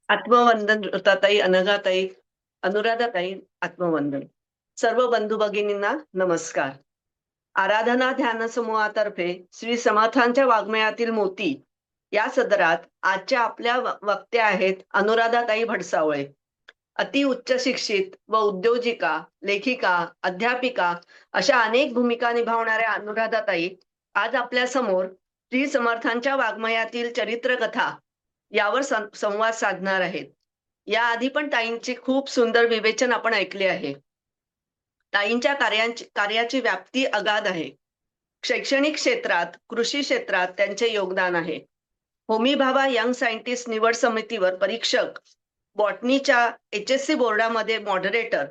आत्मवंदन ऋताताई, अनघाताई, अनुराधाताई, आत्मवंदन. सर्व बंधू भगिनींना नमस्कार. आराधना ध्यान समूहातर्फे श्री समर्थांच्या वाङ्मयातील मोती या सदरात आजच्या आपल्या वक्त्या आहेत अनुराधाताई भडसावळे. अति उच्च शिक्षित व उद्योजिका, लेखिका, अध्यापिका अशा अनेक भूमिका निभावणाऱ्या अनुराधाताई आज आपल्या समोर श्री समर्थांच्या वाङ्मयातील चरित्रकथा यावर संवाद साधणार आहेत. याआधी पण ताईंची खूप सुंदर विवेचन आपण ऐकले आहे. ताईंच्या कार्याची व्याप्ती अगाध आहे. शैक्षणिक क्षेत्रात, कृषी क्षेत्रात त्यांचे योगदान आहे. होमी भाभा यंग सायंटिस्ट निवड समितीवर परीक्षक, बॉटनीच्या HSC बोर्डामध्ये मॉडरेटर,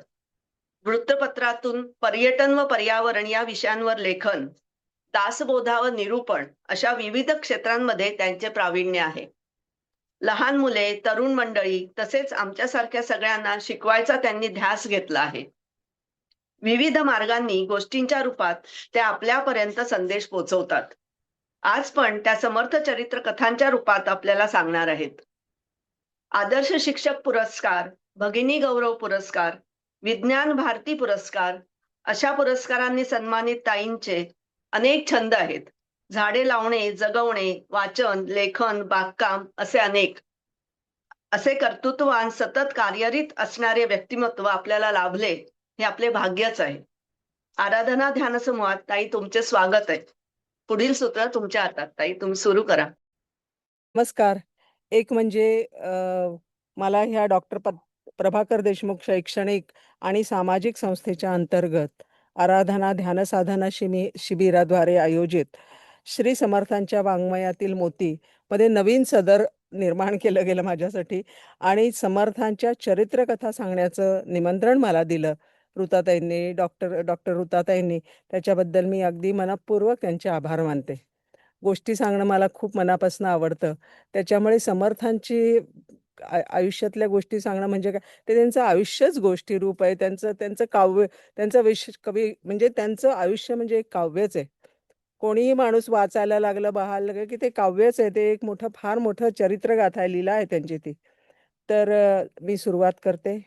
वृत्तपत्रातून पर्यटन व पर्यावरण या विषयांवर लेखन, दासबोधा व निरूपण अशा विविध क्षेत्रांमध्ये त्यांचे प्रावीण्य आहे. लहान मुले, तरुण मंडळी तसेच आमच्यासारख्या सगळ्यांना शिकवायचा त्यांनी ध्यास घेतला आहे. विविध मार्गांनी गोष्टींच्या रूपात त्या आपल्यापर्यंत संदेश पोहोचवतात. आज पण त्या समर्थ चरित्र कथांच्या रूपात आपल्याला सांगणार आहेत. आदर्श शिक्षक पुरस्कार, भगिनी गौरव पुरस्कार, विज्ञान भारती पुरस्कार अशा पुरस्कारांनी सन्मानित ताईंचे अनेक छंद आहेत. झाडे लावणे, जगवणे, वाचन, लेखन, बागकाम असे अनेक. असे कर्तृत्ववान सतत कार्यरत असणारे व्यक्तिमत्व आपल्याला लाभले हे आपले भाग्यच आहे. आराधना ध्यान समूहात ताई तुमचे स्वागत आहे. पुढील सूत्र तुमच्या हातात. ताई तुम्ही सुरू करा. नमस्कार. एक म्हणजे मला ह्या डॉक्टर प्रभाकर देशमुख शैक्षणिक आणि सामाजिक संस्थेच्या अंतर्गत आराधना ध्यान साधना शिबिराद्वारे आयोजित श्री समर्थांच्या वाङ्मयातील मोती मध्ये नवीन सदर निर्माण केलं गेलं माझ्यासाठी आणि समर्थांच्या चरित्रकथा सांगण्याचं निमंत्रण मला दिलं ऋताताईंनी, डॉक्टर ऋताताईंनी. त्याच्याबद्दल मी अगदी मनपूर्वक त्यांचे आभार मानते. गोष्टी सांगणं मला खूप मनापासून आवडतं. त्याच्यामुळे समर्थांची आयुष्यातल्या गोष्टी सांगणं म्हणजे काय, ते त्यांचं आयुष्यच गोष्टीरूप आहे. त्यांचं काव्य, त्यांचं कवी म्हणजे त्यांचं आयुष्य म्हणजे एक काव्यच आहे. कोणीही माणूस वाचायला लागलं, बहायला लागलं की ते काव्यच आहे. ते एक फार मोठं चरित्रगाथा आहे, लीला आहे त्यांची ती. तर मी सुरुवात करते.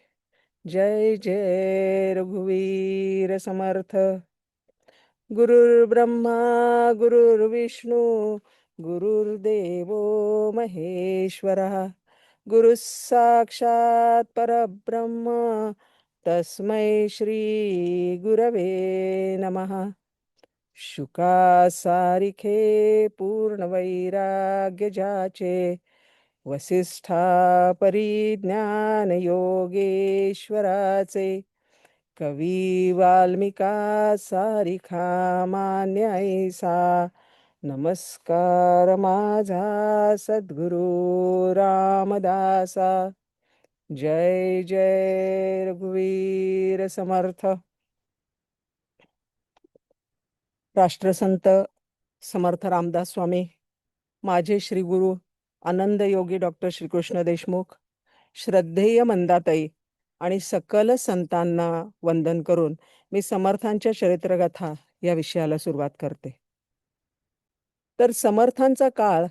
जय जय रघुवीर समर्थ. गुरुर्ब्रह्मा गुरुर्विष्णू गुरुर्देवो महेश्वरः. गुरुः साक्षात् परब्रह्म तस्मै श्री गुरवे नमः. शुकासारिखे पूर्णवैराग्य जाचे, वसिष्ठा परिज्ञान योगेश्वराचे. कवी वाल्मिका सारिखा मान्य ऐसा, नमस्कार माझा सद्गुरु रामदासा. जय जय रघुवीर समर्थ. राष्ट्रसंत समर्थ रामदास स्वामी, माझे श्री गुरु आनंद योगी डॉक्टर श्रीकृष्ण देशमुख, श्रद्धेय मंदाताई आणि सकल संतांना वंदन करून मी समर्थांच्या चरित्रकथा या विषयाला सुरुवात करते. तर समर्थांचा काळ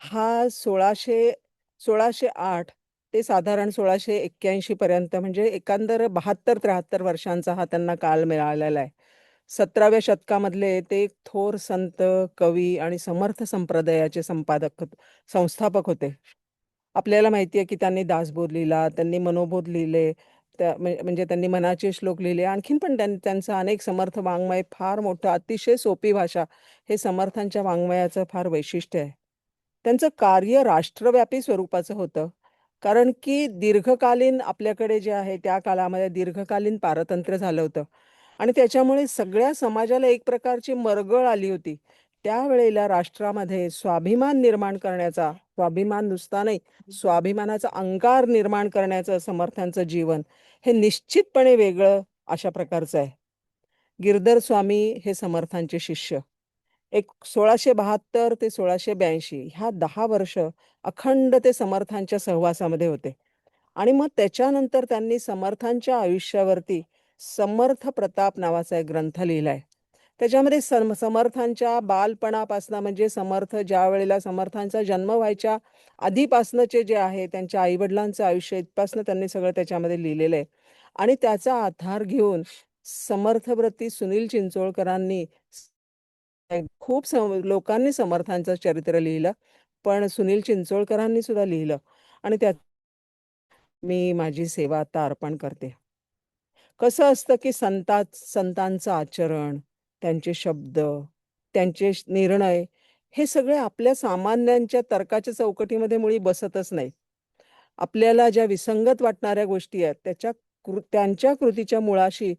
हा 1608 ते साधारण 1681 पर्यंत, म्हणजे एकंदर 72-73 वर्षांचा हा त्यांना काळ मिळालेला आहे. 17व्या शतकामधले ते एक थोर संत, कवी आणि समर्थ संप्रदायाचे संस्थापक होते. आपल्याला माहिती आहे की त्यांनी दासबोध लिहिला, त्यांनी मनोबोध लिहिले, म्हणजे त्यांनी मनाचे श्लोक लिहिले. आणखीन पण त्यांचं अनेक समर्थ वाङ्मय, फार मोठं, अतिशय सोपी भाषा, हे समर्थांच्या वाङ्मयाचं फार वैशिष्ट्य आहे. त्यांचं कार्य राष्ट्रव्यापी स्वरूपाचं होतं, कारण की दीर्घकालीन आपल्याकडे जे आहे त्या काळामध्ये दीर्घकालीन पारतंत्र्य झालं होतं आणि त्याच्यामुळे सगळ्या समाजाला एक प्रकारची मरगळ आली होती. त्यावेळेला राष्ट्रामध्ये स्वाभिमान निर्माण करण्याचा, स्वाभिमान नुसता नाही, स्वाभिमानाचा अंगार निर्माण करण्याचं समर्थांचं जीवन हे निश्चितपणे वेगळं अशा प्रकारचं आहे. गिरधर स्वामी हे समर्थांचे शिष्य. 1672 ते 1682 ह्या 10 वर्ष अखंड ते समर्थांच्या सहवासामध्ये होते आणि मग त्याच्यानंतर त्यांनी समर्थांच्या आयुष्यावरती समर्थ प्रताप नावाचा एक ग्रंथ लिहिलाय. त्याच्यामध्ये समर्थांच्या बालपणापासून म्हणजे ज्या वेळेला समर्थांचा जन्म व्हायच्या आधीपासनंचे जे आहे त्यांच्या आईवडिलांचं आयुष्य इथपासनं त्यांनी सगळं त्याच्यामध्ये लिहिलेलं आहे. आणि त्याचा आधार घेऊन समर्थव्रती सुनील चिंचोळकरांनी खूप लोकांनी समर्थांचं चरित्र लिहिलं, पण सुनील चिंचोळकरांनी सुद्धा लिहिलं. आणि त्यात मी माझी सेवा आता अर्पण करते. कसं असतं की संतांचं आचरण, त्यांचे शब्द, त्यांचे निर्णय हे सगळे आपल्या सामान्यांच्या तर्काच्या चौकटीमध्ये मुळी बसतच नाही. आपल्याला ज्या विसंगत वाटणाऱ्या गोष्टी आहेत त्यांच्या कृतीच्या मुळाशी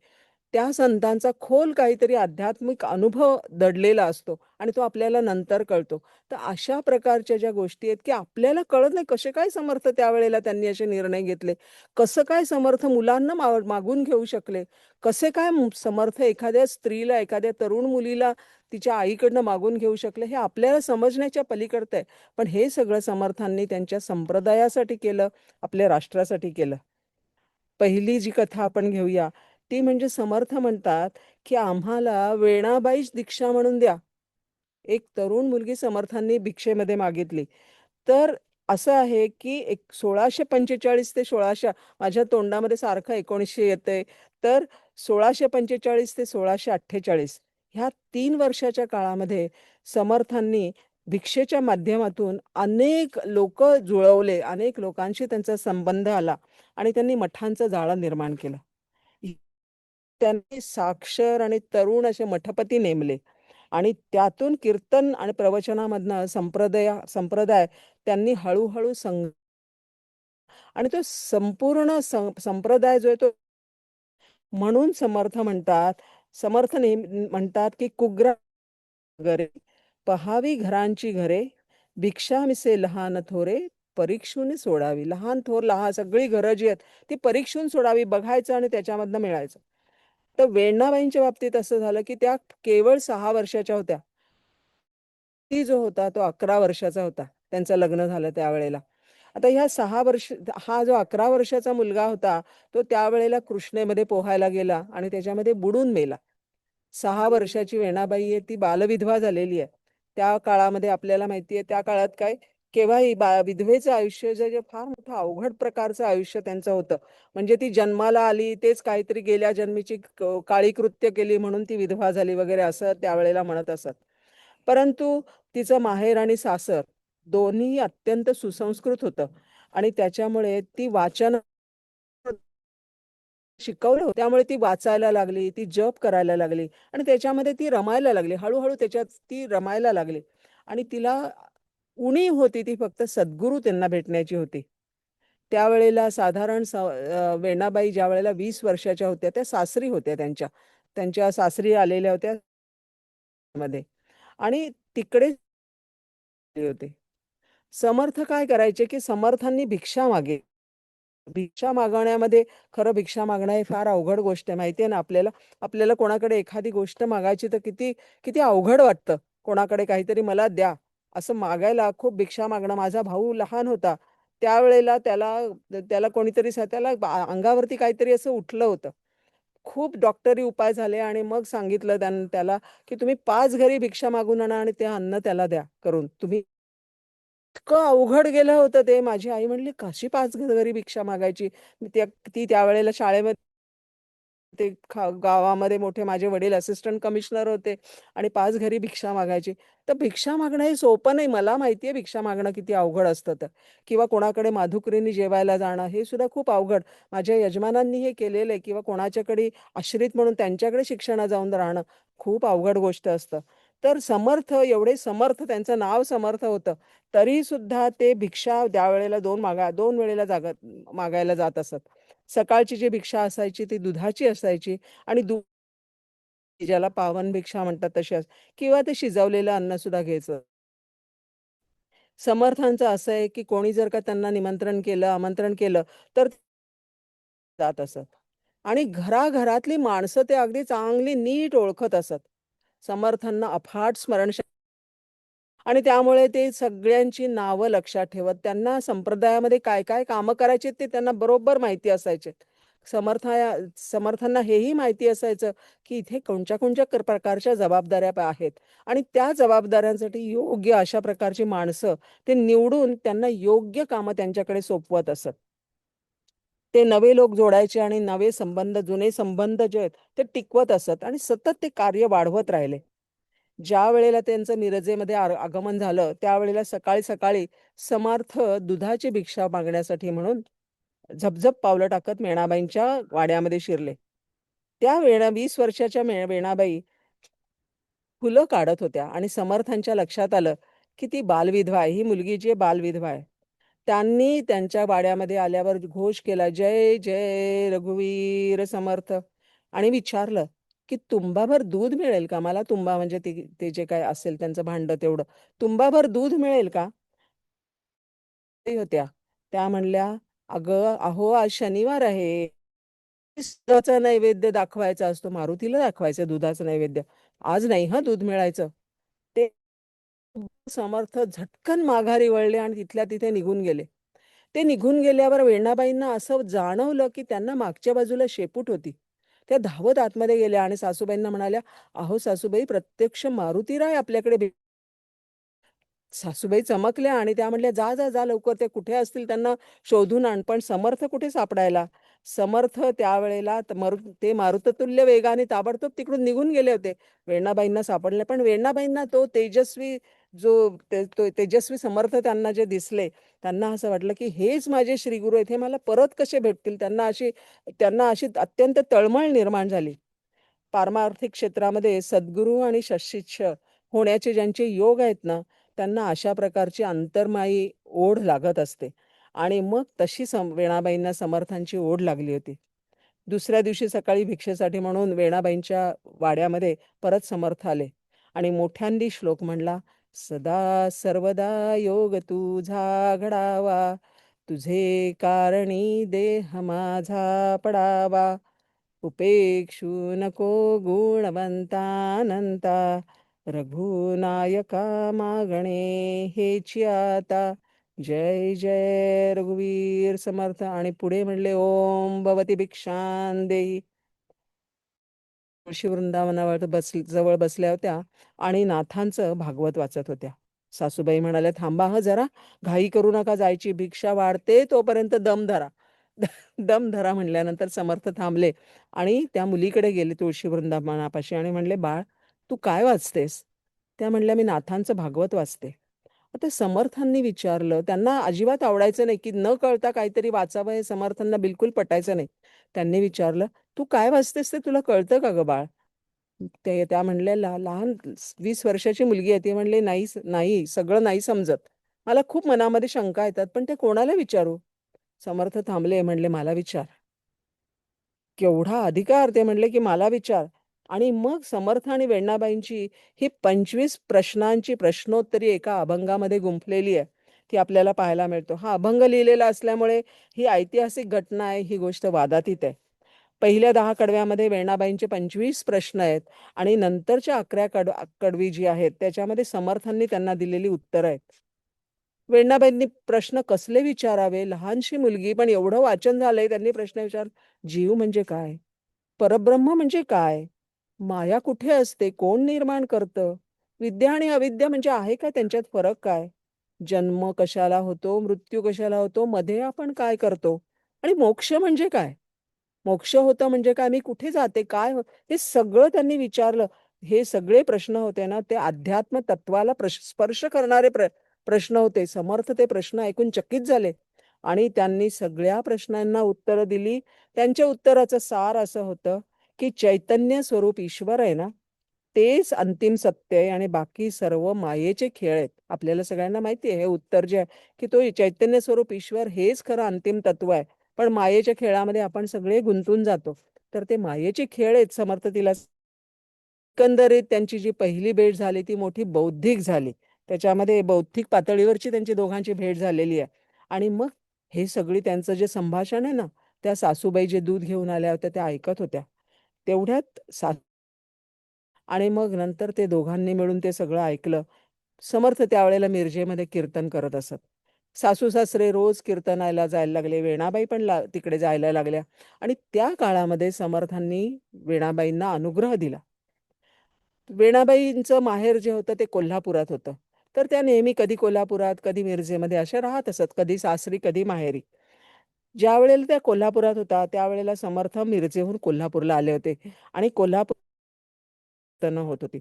त्या संतांचा खोल काहीतरी आध्यात्मिक अनुभव दडलेला असतो आणि तो आपल्याला नंतर कळतो. तर अशा प्रकारच्या ज्या गोष्टी आहेत की आपल्याला कळत नाही कसे काय समर्थ त्यावेळेला त्यांनी असे निर्णय घेतले, कसं काय समर्थ मुलांना मागून घेऊ शकले, कसे काय समर्थ एखाद्या स्त्रीला, एखाद्या तरुण मुलीला तिच्या आईकडनं मागून घेऊ शकले, हे आपल्याला समजण्याच्या पलीकडचं आहे. पण हे सगळं समर्थांनी त्यांच्या संप्रदायासाठी केलं, आपल्या राष्ट्रासाठी केलं. पहिली जी कथा आपण घेऊया ती म्हणजे समर्थ म्हणतात की आम्हाला वेणाबाईच दीक्षा म्हणून द्या. एक तरुण मुलगी समर्थांनी भिक्षेमध्ये मागितली. तर असं आहे की 1645 ते 1600 माझ्या तोंडामध्ये सारखं 1900 येतंय. तर 1645 ते 1648 ह्या 3 वर्षाच्या काळामध्ये समर्थांनी भिक्षेच्या माध्यमातून अनेक लोकं जुळवले, अनेक लोकांशी त्यांचा संबंध आला आणि त्यांनी मठांचं जाळं निर्माण केलं. त्यांनी साक्षर आणि तरुण असे मठपती नेमले आणि त्यातून कीर्तन आणि प्रवचनामधनं संप्रदाय त्यांनी हळूहळू आणि तो संपूर्ण संप्रदाय जो आहे तो म्हणून समर्थ म्हणतात की कुग्रा घरे पहावी घरांची घरे भिक्षा मिसे लहान थोरे परीक्षून सोडावी. लहान थोर लहान सगळी घरं जी आहेत ती परीक्षून सोडावी, बघायचं आणि त्याच्यामधनं मिळायचं. तर वेण्णाबाईंच्या बाबतीत असं झालं की त्या केवळ 6 वर्षाच्या होत्या. ती जो होता तो 11 वर्षाचा होता. त्यांचं लग्न झालं त्यावेळेला. आता ह्या 6 वर्ष हा जो 11 वर्षाचा मुलगा होता, तो त्यावेळेला कृष्णेमध्ये पोहायला गेला आणि त्याच्यामध्ये बुडून मेला. 6 वर्षाची वेणाबाई आहे, ती बालविधवा झालेली आहे. त्या काळामध्ये आपल्याला माहिती आहे, त्या काळात काय केव्हाही विधवेचं आयुष्य जे जे फार मोठं अवघड प्रकारचं आयुष्य त्यांचं होतं. म्हणजे ती जन्माला आली, तेच काहीतरी गेल्या जन्मीची काळी कृत्य केली म्हणून ती विधवा झाली वगैरे असं त्यावेळेला म्हणत असत. परंतु तिचं माहेर आणि सासर दोन्ही अत्यंत सुसंस्कृत होतं आणि त्याच्यामुळे ती वाचन शिकवलं होतं. त्यामुळे ती वाचायला लागली, ती जप करायला लागली आणि त्याच्यामध्ये ती रमायला लागली. हळू-हळू त्याच्यात ती रमायला लागली आणि तिला उणीव होती ती फक्त सद्गुरू त्यांना भेटण्याची होती. त्यावेळेला साधारण वेणाबाई ज्यावेळेला 20 वर्षाच्या होत्या, त्या सासरी होत्या त्यांच्या. त्यांच्या सासरी आलेल्या होत्या मध्ये आणि तिकडे होते. समर्थ काय करायचे, की समर्थांनी भिक्षा मागे भिक्षा मागण्यामध्ये खरं भिक्षा मागणं हे फार अवघड गोष्ट आहे माहिती आहे ना आपल्याला. आपल्याला कोणाकडे एखादी गोष्ट मागायची तर किती किती अवघड वाटतं. कोणाकडे काहीतरी मला द्या, असं मागायला खूप भिक्षा मागणं. माझा भाऊ लहान होता. त्यावेळेला त्याला त्याला कोणीतरी त्याला अंगावरती काहीतरी असं उठलं होतं. खूप डॉक्टरी उपाय झाले आणि मग सांगितलं त्याला, की तुम्ही 5 घरी भिक्षा मागून आणा आणि ते अन्न त्याला द्या करून. इतकं अवघड गेलं होतं ते. माझी आई म्हणली, "कशी 5 घरी भिक्षा मागायची?" ती त्यावेळेला शाळेमध्ये ते गावामध्ये मोठे माझे वडील असिस्टंट कमिशनर होते आणि 5 घरी भिक्षा मागायची. तर भिक्षा मागणं हे सोपं नाही. मला माहिती आहे भिक्षा मागणं किती अवघड असतं तर. किंवा कोणाकडे माधुकरीने जेवायला जाणं हे सुद्धा खूप अवघड. माझ्या यजमानांनी हे केलेलं आहे किंवा कोणाच्याकडे आश्रित म्हणून त्यांच्याकडे शिक्षणाला जाऊन राहणं खूप अवघड गोष्ट असतं. तर एवढे समर्थ त्यांचं नाव समर्थ होतं. तरी सुद्धा ते भिक्षा त्यावेळेला 2 वेळेला मागायला जात असत. सकाळची जी भिक्षा असायची ती दुधाची असायची आणि ज्याला पावन भिक्षा म्हणतात तशी किंवा ते शिजवलेलं अन्न सुद्धा घ्यायचं. समर्थांचं असं आहे, की कोणी जर का त्यांना निमंत्रण केलं, आमंत्रण केलं, तर जात असत आणि घराघरातली माणसं ते अगदी चांगली नीट ओळखत असत. समर्थांना अफाट स्मरणशक्ती आणि त्यामुळे ते सगळ्यांची नावं लक्षात ठेवत. त्यांना संप्रदायामध्ये काय-काय कामं करायची ते त्यांना बरोबर माहिती असायचे. समर्थांना हेही माहिती असायचं, की इथे कोणत्या-कोणत्या प्रकारच्या जबाबदाऱ्या आहेत आणि त्या जबाबदाऱ्यांसाठी योग्य अशा प्रकारची माणसं ते निवडून त्यांना योग्य कामं त्यांच्याकडे सोपवत असत. ते नवे लोक जोडायचे आणि नवे संबंध, जुने संबंध जे आहेत ते टिकवत असत आणि सतत ते कार्य वाढवत राहिले. ज्यावेळेला त्यांचं मिरजेमध्ये आगमन झालं, त्यावेळेला सकाळी-सकाळी समर्थ दुधाची भिक्षा मागण्यासाठी म्हणून झपझप पावलं टाकत मेणाबाईंच्या वाड्यामध्ये शिरले. त्या 20 वर्षाच्या वेणाबाई फुलं काढत होत्या आणि समर्थांच्या लक्षात आलं, की ती बालविधवा आहे. ही मुलगी जी आहे बालविधवा आहे. त्यांनी त्यांच्या वाड्यामध्ये आल्यावर घोष केला, "जय जय रघुवीर समर्थ" आणि विचारलं, की "तुंबाभर दूध मिळेल का मला?" तुंबा म्हणजे ते ते जे काही असेल त्यांचं भांडं तेवढं. "तुंबाभर दूध मिळेल का?" ते होत्या. त्या म्हणल्या, "अगं, अहो आज शनिवार आहे. दुधाचा नैवेद्य दाखवायचा असतो. मारुतीला दाखवायचं दुधाचं नैवेद्य. आज नाही हं दूध मिळायचं." ते समर्थ झटकन माघारी वळले आणि तिथल्या तिथे निघून गेले. ते निघून गेल्यावर वेणाबाईंना असं जाणवलं, की त्यांना मागच्या बाजूला शेपूट होती. त्या धावत आतमध्ये गेल्या आणि सासूबाईंना म्हणाल्या, "अहो सासूबाई, प्रत्यक्ष मारुतीराय आपल्याकडे सासूबाई चमकल्या आणि त्या म्हटल्या, "जा, जा, जा लवकर ते कुठे असतील त्यांना शोधून आण." पण समर्थ कुठे सापडायला? समर्थ त्यावेळेला ते मारुततुल्य वेगाने ताबडतोब तिकडून निघून गेले होते. वेण्णाबाईंना सापडले. पण वेण्णाबाईंना तो तेजस्वी तो तेजस्वी समर्थ त्यांना जे दिसले, त्यांना असं वाटलं, की हेच माझे श्रीगुरू आहेत. हे मला परत कसे भेटतील? त्यांना अशी अत्यंत तळमळ निर्माण झाली. पारमार्थिक क्षेत्रामध्ये सद्गुरू आणि सत्शिष्य होण्याचे ज्यांचे योग आहेत ना, त्यांना अशा प्रकारची अंतर्मायी ओढ लागत असते आणि मग तशी वेणाबाईंना समर्थांची ओढ लागली होती. दुसऱ्या दिवशी सकाळी भिक्षेसाठी म्हणून वेणाबाईंच्या वाड्यामध्ये परत समर्थ आले आणि मोठ्यांदी श्लोक म्हणला, "सदा सर्वदा योग तुझा घडावा, तुझे कारणी देह माझा पडावा. उपेक्षू नको गुणवंतानंता, रघुनायका मागणे हेची आता. जय जय रघुवीर समर्थ." आणि पुढे म्हणले, "ओम भवती भिक्षां देही." तुळशी वृंदावनावर जवळ बसल्या होत्या आणि नाथांचं भागवत वाचत होत्या. सासूबाई म्हणाल्या, "थांबा हं जरा, घाई करू नका, जायची भिक्षा वाढते तोपर्यंत दम धरा." दम धरा म्हणल्यानंतर समर्थ थांबले आणि त्या मुलीकडे गेले तुळशी वृंदावनापाशी आणि म्हणले, "बाळ, तू काय वाचतेस?" त्या म्हणल्या, "मी नाथांचं भागवत वाचते." आता समर्थांनी विचारलं, त्यांना अजिबात आवडायचं नाही, की न कळता काहीतरी वाचावं हे समर्थांना बिलकुल पटायचं नाही. त्यांनी विचारलं, "तू काय वाचतेस ते तुला कळतं का गं बाळ?" त्या म्हणल्या, लहान 20 वर्षाची मुलगी आहे." ती म्हणली, "नाही, नाही, सगळं नाही समजत. मला खूप मनामध्ये शंका येतात, पण ते कोणाला विचारू?" समर्थ थांबले, म्हणले, "मला विचार." केवढा अधिकार! ते म्हणले, की "मला विचार." आणि मग समर्थ आणि वेण्णाबाईंची ही 25 प्रश्नांची प्रश्नोत्तरी एका अभंगामध्ये गुंफलेली आहे. ती आपल्याला पाहायला मिळतो. हा अभंग लिहिलेला असल्यामुळे ही ऐतिहासिक घटना आहे, ही गोष्ट वादातीत आहे. पहिल्या 10 कडव्यामध्ये वेण्णाबाईंचे 25 प्रश्न आहेत आणि नंतरच्या 11 कडवी जी आहेत, त्याच्यामध्ये समर्थांनी त्यांना दिलेली उत्तरं आहेत. वेण्णाबाईंनी प्रश्न कसले विचारावे? लहानशी मुलगी, पण एवढं वाचन झालंय, त्यांनी प्रश्न जीव म्हणजे काय? परब्रह्म म्हणजे काय? माया कुठे असते? कोण निर्माण करतं? विद्या आणि अविद्या म्हणजे आहे का? त्यांच्यात फरक काय? जन्म कशाला होतो? मृत्यू कशाला होतो? मध्ये आपण काय करतो? आणि मोक्ष म्हणजे काय? मोक्ष होतं म्हणजे काय? मी कुठे जाते? हे सगळं त्यांनी विचारलं. हे सगळे प्रश्न होते ना, ते अध्यात्म तत्वाला स्पर्श करणारे प्रश्न होते. समर्थ ते प्रश्न ऐकून चकित झाले आणि त्यांनी सगळ्या प्रश्नांना उत्तरं दिली. त्यांच्या उत्तराचं सार असं होतं, की चैतन्य स्वरूप ईश्वर आहे ना, तेच अंतिम सत्य आहे आणि बाकी सर्व मायेचे खेळ आहेत. आपल्याला सगळ्यांना माहिती आहे हे उत्तर जे आहे, की तो चैतन्य स्वरूप ईश्वर हेच खरं अंतिम तत्व आहे. पण मायेच्या खेळामध्ये आपण सगळे गुंतून जातो. तर ते मायेचे खेळ आहेत समर्थ तिला एकंदरीत त्यांची जी पहिली भेट झाली ती मोठी बौद्धिक झाली. त्याच्यामध्ये बौद्धिक पातळीवरची त्यांची दोघांची भेट झालेली आहे. आणि मग हे सगळी त्यांचं जे संभाषण आहे ना, त्या सासूबाई जे दूध घेऊन आल्या होत्या त्या ऐकत होत्या. तेवढ्यात आणि मग नंतर ते दोघांनी मिळून ते सगळं ऐकलं. समर्थ त्यावेळेला मिरजेमध्ये कीर्तन करत असत. सासू सासरे रोज कीर्तनाला जायला लागले, वेणाबाई पण तिकडे जायला लागल्या. आणि त्या काळामध्ये समर्थांनी वेणाबाईंना अनुग्रह दिला. वेणाबाईंचं माहेर जे होतं ते कोल्हापुरात होतं. तर त्या नेहमी कधी कोल्हापुरात, कधी मिरजेमध्ये अशा राहत असत. कधी सासरी, कधी माहेरी. ज्यावेळेला त्या कोल्हापुरात होत्या, त्यावेळेला समर्थ मिरजेहून कोल्हापूरला आले होते आणि कोल्हापूर होत होती.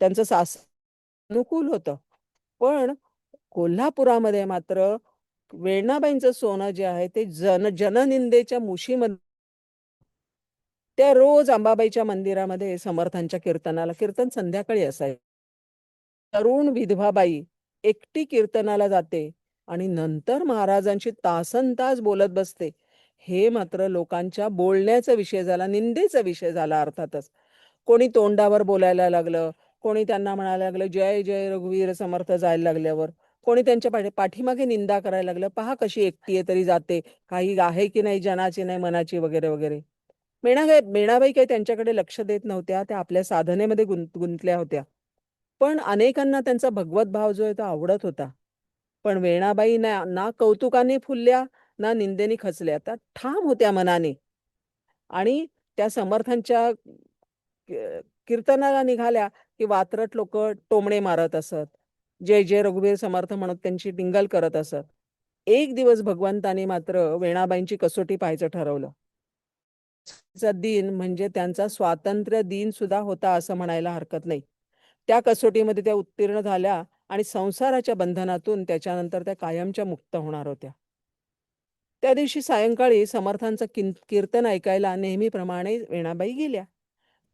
त्यांचं अनुकूल होतं. पण कोल्हापुरामध्ये मात्र वेणाबाईंचं सोनं जे आहे ते जननिंदेच्या मुशीमध्ये त्या रोज अंबाबाईच्या मंदिरामध्ये समर्थांच्या कीर्तनाला कीर्तन संध्याकाळी असायचं. तरुण विधवाबाई एकटी कीर्तनाला जाते आणि नंतर महाराजांशी तासनतास बोलत बसते. हे मात्र लोकांच्या बोलण्याचा विषय झाला, निंदेचा विषय झाला अर्थातच. कोणी तोंडावर बोलायला लागलं, कोणी त्यांना म्हणायला लागलं जय जय रघुवीर समर्थ जायला लागल्यावर, कोणी त्यांच्या पाठीमागे निंदा करायला लागलं, पहा कशी एकटी आहे तरी जाते, काही आहे की नाही जनाची नाही मनाची वगैरे वगैरे. मेणाबाई काही त्यांच्याकडे लक्ष देत नव्हत्या. त्या आपल्या साधनेमध्ये गुंतल्या होत्या. पण अनेकांना त्यांचा भगवत भाव जो आहे तो आवडत होता. पण वेणाबाई ना ना कौतुकाने फुलल्या, ना निंदेने खचल्या. त्या ठाम होत्या मनाने. आणि त्या समर्थांच्या कीर्तनाला निघाल्या, की वात्रट लोकं टोमणे मारत असत. जय जय रघुवीर समर्थ म्हणत त्यांची टिंगल करत असत. एक दिवस भगवंताने मात्र वेणाबाईंची कसोटी पाहायचं ठरवलं. चा दिन म्हणजे त्यांचा स्वातंत्र्य दिन सुद्धा होता असं म्हणायला हरकत नाही. त्या कसोटीमध्ये त्या उत्तीर्ण झाल्या आणि संसाराच्या बंधनातून त्याच्यानंतर त्या कायमच्या मुक्त होणार होत्या. त्या दिवशी सायंकाळी समर्थांचं कीर्तन ऐकायला नेहमीप्रमाणे वेणाबाई गेल्या.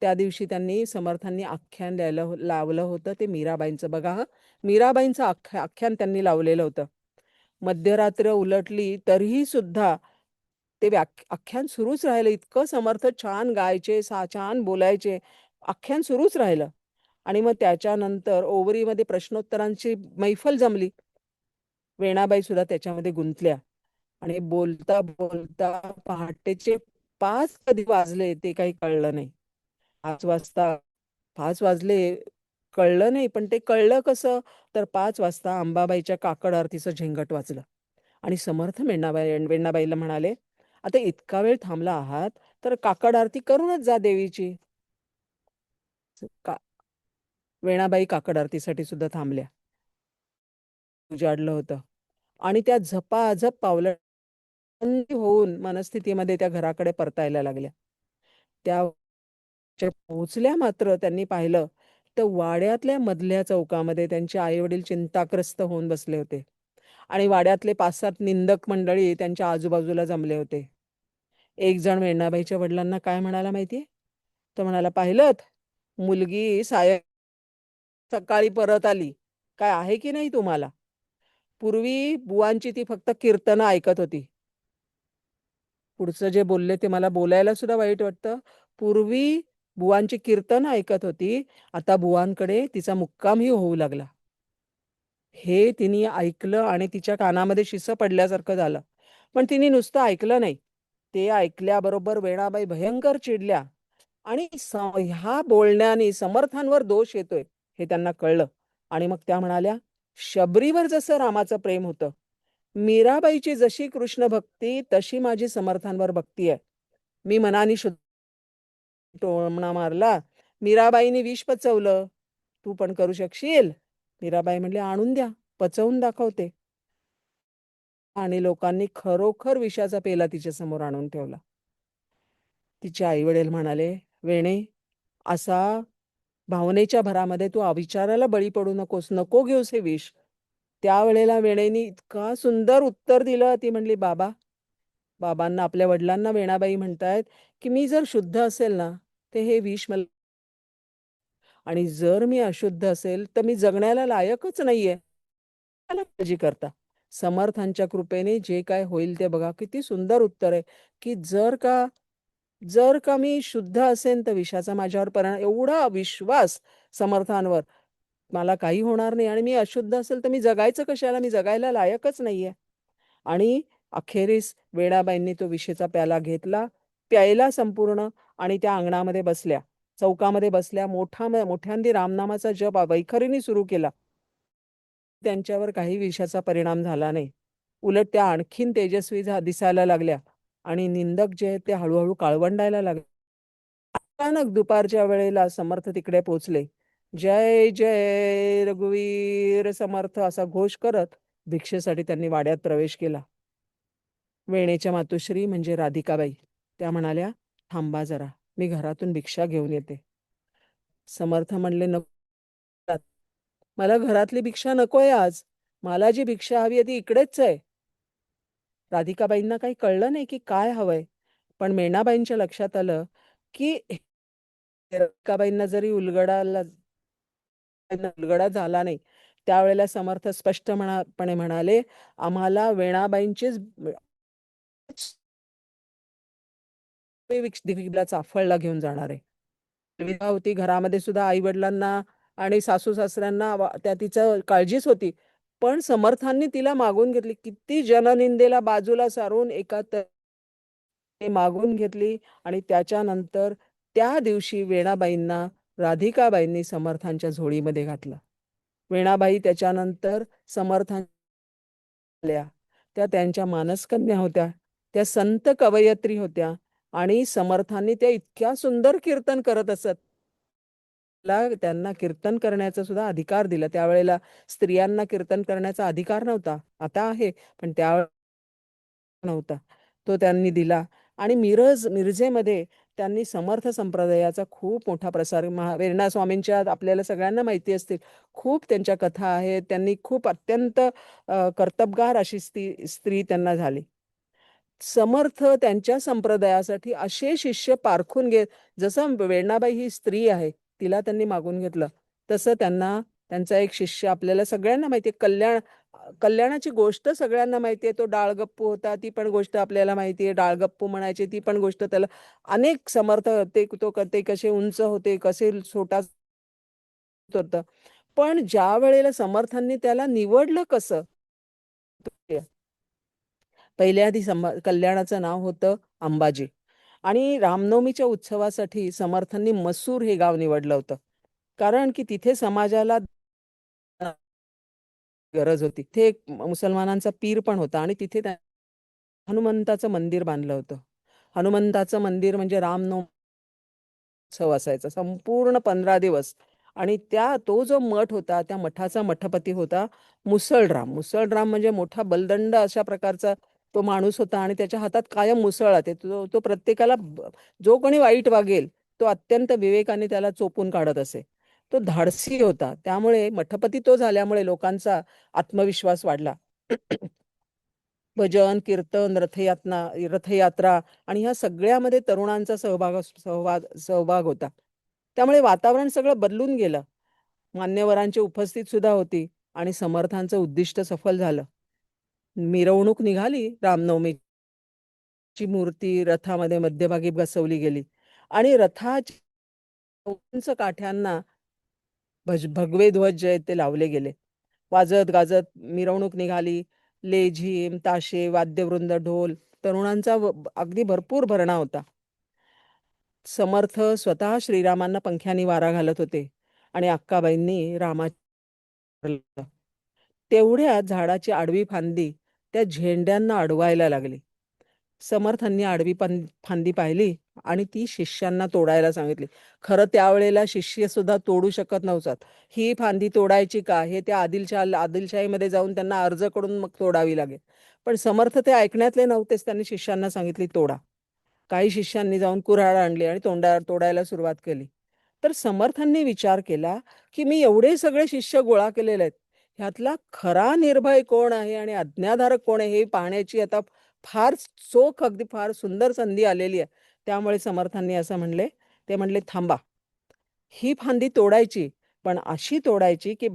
त्या दिवशी समर्थांनी आख्यान लावलं होतं ते मीराबाईंचं. बघा हं, मीराबाईंचं आख्यान त्यांनी लावलेलं होतं. मध्यरात्र उलटली तरीही सुद्धा ते आख्यान सुरूच राहिलं. इतकं समर्थ छान गायचे, छान बोलायचे. आख्यान सुरूच राहिलं. आणि मग त्याच्यानंतर ओवरीमध्ये प्रश्नोत्तरांची मैफल जमली. वेणाबाई सुद्धा त्याच्यामध्ये गुंतल्या आणि बोलता बोलता पहाटेचे 5 कधी वाजले ते काही कळलं नाही. 5 वाजता 5 वाजले कळलं नाही, पण ते कळलं कसं? तर 5 वाजता अंबाबाईच्या काकड आरतीचं झिंगट वाजलं आणि समर्थ वेणाबाईला म्हणाले, "आता इतका वेळ थांबला आहात, तर काकड आरती करूनच जा देवीची." का वेणाबाई काकड आरतीसाठी सुद्धा थांबल्या. उजाडलं होतं आणि त्या झपाझप पावलं होऊन मनस्थितीमध्ये त्या घराकडे परतायला लागल्या. त्या पोहोचल्या मात्र त्यांनी पाहिलं तर वाड्यातल्या मधल्या चौकामध्ये त्यांचे आई-वडील चिंताग्रस्त होऊन बसले होते आणि वाड्यातले 5-7 निंदक मंडळी त्यांच्या आजूबाजूला जमले होते. एक जण वेणाबाईच्या वडिलांना काय म्हणाला माहितीये? तो म्हणाला, "पाहिलत? मुलगी सकाळी परत आली. काय आहे की नाही तुम्हाला? पूर्वी बुवांची ती फक्त कीर्तनं ऐकत होती." पुढचं जे बोलले ते मला बोलायला सुद्धा वाईट वाटतं. पूर्वी बुवांची कीर्तनं ऐकत होती. आता बुवांकडे तिचा मुक्कामही होऊ लागला. हे तिने ऐकलं आणि तिच्या कानामध्ये शिसं पडल्यासारखं झालं. पण तिने नुसतं ऐकलं नाही. ते ऐकल्याबरोबर वेणाबाई भयंकर चिडल्या आणि ह्या बोलण्याने समर्थांवर दोष येतोय हे त्यांना कळलं. आणि मग त्या म्हणाल्या, "शबरीवर जसं रामाचं प्रेम होतं, मीराबाईची जशी कृष्ण भक्ती तशी माझी समर्थांवर भक्ती आहे. मी मनाने शुद्ध टोमणा मारला. मीराबाईंनी विष पचवलं. तू पण करू शकशील?" मीराबाई म्हणले, "आणून द्या, पचवून दाखवते." आणि लोकांनी खरोखर विषाचा पेला तिच्यासमोर आणून ठेवला. तिचे आई-वडील म्हणाले, "वेणे, असा भावनेच्या भरामध्ये तू अविचाराला बळी पडू नकोस. नको घेऊस हे विष." त्यावेळेला वेणेनी इतका सुंदर उत्तर दिलं. ती म्हणली, बाबांना आपल्या वडिलांना वेणाबाई म्हणतायत, की "मी जर शुद्ध असेल ना, तर हे विष मला आणि जर मी अशुद्ध असेल, तर मी जगण्याला लायकच नाहीये. कशाला काळजी करता?" समर्थांच्या कृपेने जे काय होईल ते बघा. किती सुंदर उत्तर आहे, की जर का मी शुद्ध असेन, तर विषाचा माझ्यावर परिणाम एवढा विश्वास समर्थांवर, मला काही होणार नाही आणि मी अशुद्ध असेल, तर मी जगायचं कशाला? मी जगायला लायकच नाहीये. आणि अखेरीस वेणाबाईंनी तो विषेचा प्याला घेतला, प्यायला संपूर्ण आणि त्या अंगणामध्ये बसल्या. चौकामध्ये बसल्या. मोठ्यांदी रामनामाचा जप वैखरीने सुरू केला. त्यांच्यावर काही विषाचा परिणाम झाला नाही. उलट त्या आणखीन तेजस्वी दिसायला लागल्या आणि निंदक जे आहेत ते हळूहळू काळवंडायला लागले. अचानक दुपारच्या वेळेला समर्थ तिकडे पोचले. जय जय रघुवीर समर्थ असा घोष करत भिक्षेसाठी त्यांनी वाड्यात प्रवेश केला. वेणेच्या मातोश्री म्हणजे राधिकाबाई त्या म्हणाल्या, थांबा जरा, मी घरातून भिक्षा घेऊन येते. समर्थ म्हणले, नको, मला घरातली भिक्षा नकोय आज. मला जी भिक्षा हवी आहे ती इकडेच आहे. राधिकाबाईंना काही कळलं नाही की काय हवंय, पण मेणाबाईंच्या लक्षात आलं की राधिकाबाईंना जरी उलगडा झाला नाही, त्यावेळेला समर्थ स्पष्टपणे म्हणाले, आम्हाला वेणाबाईंचीच दिवीला चाफळला घेऊन जाणार आहे. विधवा होती, घरामध्ये सुद्धा आई वडिलांना आणि सासू सासऱ्यांना त्या तिचं काळजीच होती. पण समर्थांनी तिला मागून घेतली. किती जननिंदेला बाजूला सारून ते मागून घेतली आणि त्याच्यानंतर त्या दिवशी वेणाबाईंना राधिकाबाईंनी समर्थांच्या झोळीमध्ये घातलं. वेणाबाई त्याच्यानंतर समर्थांच्या त्या त्यांच्या मानसकन्या होत्या, त्या संत कवयित्री होत्या आणि समर्थांनी त्या इतक्या सुंदर कीर्तन करत असत. त्यांना कीर्तन करण्याचा सुद्धा अधिकार दिला. त्यावेळेला स्त्रियांना कीर्तन करण्याचा अधिकार नव्हता, आता आहे, पण त्या नव्हता, तो त्यांनी दिला. आणि मिरजेमध्ये त्यांनी समर्थ संप्रदायाचा खूप मोठा प्रसार, वेणा स्वामींच्या आपल्याला सगळ्यांना माहिती असतील, खूप त्यांच्या कथा आहेत. त्यांनी खूप अत्यंत कर्तबगार अशी स्त्री त्यांना झाली. समर्थ त्यांच्या संप्रदायासाठी असे शिष्य पारखून घेत, जसं वेणाबाई ही स्त्री आहे, तिला त्यांनी मागून घेतलं, तसं त्यांचा एक शिष्य आपल्याला सगळ्यांना माहिती आहे. कल्याणाची गोष्ट सगळ्यांना माहिती आहे. तो डाळगप्पू होता, ती पण गोष्ट आपल्याला माहिती आहे. डाळगप्पू म्हणायचे, ती पण गोष्ट त्याला. अनेक समर्थ ते कसे उंच होते, कसे छोटा होतं. पण ज्या वेळेला समर्थांनी त्याला निवडलं कसं, पहिल्या आधी कल्याणाचं नाव होतं अंबाजी आणि रामनवमीच्या उत्सवासाठी समर्थांनी मसूर हे गाव निवडलं होतं, कारण की तिथे समाजाला गरज होती. तिथे एक मुसलमानांचा पीर पण होता आणि तिथे हनुमंताचं मंदिर बांधलं होतं. हनुमंताचं मंदिर म्हणजे रामनवमी उत्सव असायचा संपूर्ण 15 दिवस. आणि तो जो मठ होता, त्या मठाचा मठपती होता मुसळराम म्हणजे मोठा बलदंड अशा प्रकारचा तो माणूस होता आणि त्याच्या हातात कायम मुसळ. तो प्रत्येकाला जो कोणी वाईट वागेल तो अत्यंत विवेकाने त्याला चोपून काढत असे. तो धाडसी होता, त्यामुळे मठपती तो झाल्यामुळे लोकांचा आत्मविश्वास वाढला. भजन कीर्तन रथयात्रा आणि ह्या सगळ्यामध्ये तरुणांचा सहभाग होता. त्यामुळे वातावरण सगळं बदलून गेलं. मान्यवरांची उपस्थित सुद्धा होती आणि समर्थांचं उद्दिष्ट सफल झालं. मिरवणूक निघाली. रामनवमीची मूर्ती रथामध्ये मध्यभागी बसवली गेली आणि रथाच्या उंच काठ्यांना भगवे ध्वज जे आहेत ते लावले गेले. वाजत गाजत मिरवणूक निघाली. लेझीम, ताशे, वाद्यवृंद, ढोल, तरुणांचा अगदी भरपूर भरणा होता. समर्थ स्वतः श्रीरामांना पंख्यानी वारा घालत होते आणि अक्काबाईंनी तेवढ्या झाडाची आडवी फांदी त्या झेंड्यांना अडवायला लागली. समर्थांनी आडवी फांदी पाहिली आणि ती शिष्यांना तोडायला सांगितली. खरं त्यावेळेला शिष्य सुद्धा तोडू शकत नव्हतात. ही फांदी तोडायची का हे त्या आदिलशाहीमध्ये जाऊन त्यांना अर्ज करून मग तोडावी लागेल. पण समर्थ ते ऐकण्यातले नव्हतेच. त्यांनी शिष्यांना सांगितली तोडा. काही शिष्यांनी जाऊन कुऱ्हाड आणली आणि तोडायला सुरुवात केली. तर समर्थांनी विचार केला की मी एवढे सगळे शिष्य गोळा केलेले आहेत, ह्यातला खरा निर्भय कोण आहे आणि आज्ञाधारक कोण आहे हे पाहण्याची आता फार अगदी फार सुंदर संधी आलेली आहे. त्यामुळे समर्थांनी असं म्हणले, ते म्हणले थांबा, ही फांदी तोडायची, पण अशी तोडायची की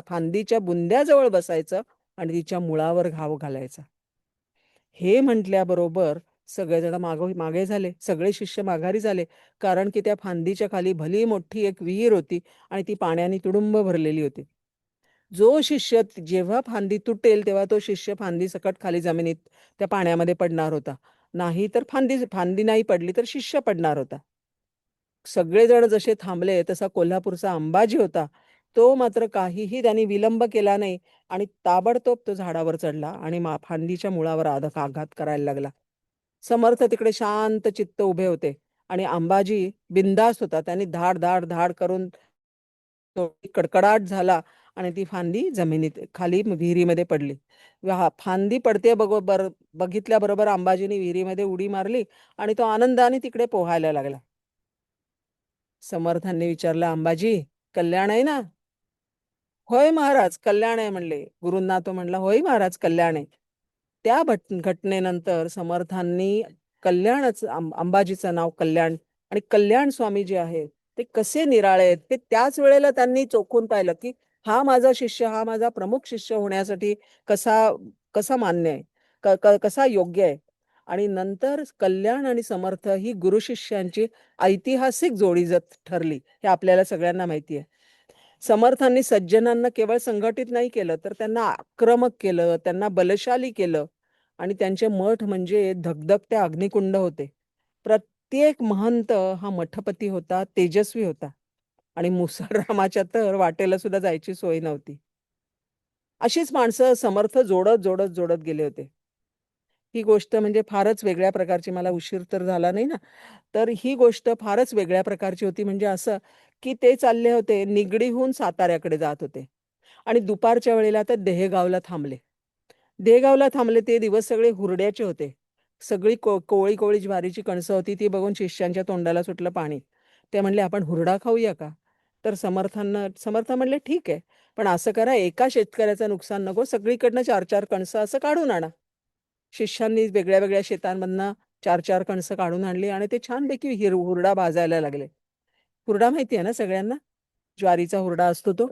फांदीच्या बुंद्याजवळ बसायचं आणि तिच्या मुळावर घाव घालायचा. हे म्हटल्याबरोबर सगळेजण मागे झाले. सगळे शिष्य माघारी झाले, कारण की त्या फांदीच्या खाली भली मोठी एक विहीर होती आणि ती पाण्याने तुडुंब भरलेली होती. जो शिष्य जेव्हा फांदी तुटेल तेव्हा तो शिष्य फांदी सकट खाली जमिनीत त्या पाण्यामध्ये पडणार होता. नाही तर फांदी नाही पडली तर शिष्य पडणार होता. सगळेजण जसे थांबले तसा कोल्हापूरचा अंबाजी होता, तो मात्र काहीही त्यांनी विलंब केला नाही आणि ताबडतोब तो झाडावर चढला आणि फांदीच्या मुळावर आघात करायला लागला. समर्थ तिकडे शांत चित्त उभे होते आणि अंबाजी बिनधास्त होता. त्यांनी धाड धाड धाड करून तो कडकडाट झाला आणि ती फांदी जमिनीत खाली विहिरीमध्ये पडली. फांदी पडते बघितल्याबरोबर अंबाजीने विहिरीमध्ये उडी मारली आणि तो आनंदाने तिकडे पोहायला लागला. समर्थांनी विचारलं, अंबाजी, कल्याण आहे ना? होय महाराज, कल्याण आहे म्हणले. गुरूंना तो म्हणला, होय महाराज, कल्याण आहे. त्या घटनेनंतर समर्थांनी अंबाजीचं नाव कल्याण आणि कल्याण स्वामी जे आहेत ते कसे निराळे आहेत ते त्याच वेळेला त्यांनी चोखून पाहिलं की हा माझा शिष्य, हा माझा प्रमुख शिष्य होण्यासाठी कसा कसा मान्य आहे, कसा योग्य आहे. आणि नंतर कल्याण आणि समर्थ ही गुरु शिष्यांची ऐतिहासिक जोडी ठरली, हे आपल्याला सगळ्यांना माहिती आहे. समर्थांनी सज्जनांना केवळ संघटित नाही केलं, तर त्यांना आक्रमक केलं, त्यांना बलशाली केलं आणि त्यांचे मठ म्हणजे धगधगत्या अग्निकुंड होते. प्रत्येक महंत हा मठपती होता, तेजस्वी होता आणि मुसलरामाच्या तर वाटेला सुद्धा जायची सोय नव्हती. अशीच माणसं समर्थ जोडत जोडत जोडत गेले होते. ही गोष्ट म्हणजे फारच वेगळ्या प्रकारची, मला उशीर तर झाला नाही ना, तर ही गोष्ट फारच वेगळ्या प्रकारची होती. म्हणजे असं की ते चालले होते, निगडीहून साताऱ्याकडे जात होते आणि दुपारच्या वेळेला ते देहगावला थांबले. देहगावला थांबले ते दिवस सगळे हुरड्याचे होते. सगळी कोवळी कोवळी ज्वारीची कणसं होती. ती बघून शिष्यांच्या तोंडाला सुटलं पाणी. ते म्हणले, आपण हुरडा खाऊया का? तर समर्थ म्हणले, ठीक आहे, पण असं करा, एका शेतकऱ्याचं नुकसान नको, सगळीकडनं 4-4 कणसं असं काढून आणा. शिष्यांनी वेगळ्या वेगळ्या शेतांमधनं 4-4 कणसं काढून आणली आणि ते छानपैकी हुरडा भाजायला लागले. हुरडा माहिती आहे ना सगळ्यांना? ज्वारीचा हुरडा असतो तो.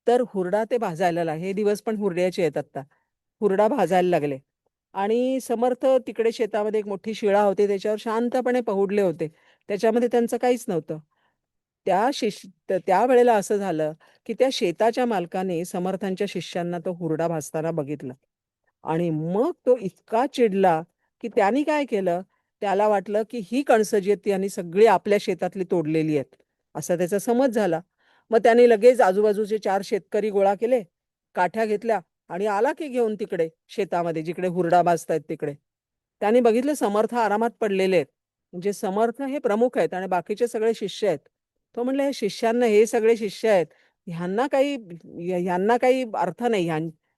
तर हुरडा ते भाजायला लागले. हे दिवस पण हुरड्याचे आहेत आता. हुरडा भाजायला लागले आणि समर्थ तिकडे शेतामध्ये एक मोठी शिळा होती, त्याच्यावर शांतपणे पहुडले होते. त्याच्यामध्ये त्यांचं काहीच नव्हतं. त्यावेळेला असं झालं, की त्या शेताच्या मालकाने समर्थांच्या शिष्यांना तो हुरडा भाजताना बघितलं आणि मग तो इतका चिडला, की त्याने काय केलं, त्याला वाटलं, की ही कणसं जी आहेत त्यांनी सगळी आपल्या शेतातली तोडलेली आहेत, असा त्याचा समज झाला. मग त्याने लगेच आजूबाजूचे 4 शेतकरी गोळा केले, काठ्या घेतल्या आणि आला की घेऊन तिकडे शेतामध्ये जिकडे हुरडा भाजतायत तिकडे. त्याने बघितलं समर्थ आरामात पडलेले आहेत. म्हणजे समर्थ हे प्रमुख आहेत आणि बाकीचे सगळे शिष्य आहेत. तो म्हणला, हे शिष्यांना, हे सगळे शिष्य आहेत, ह्यांना काही अर्थ नाही.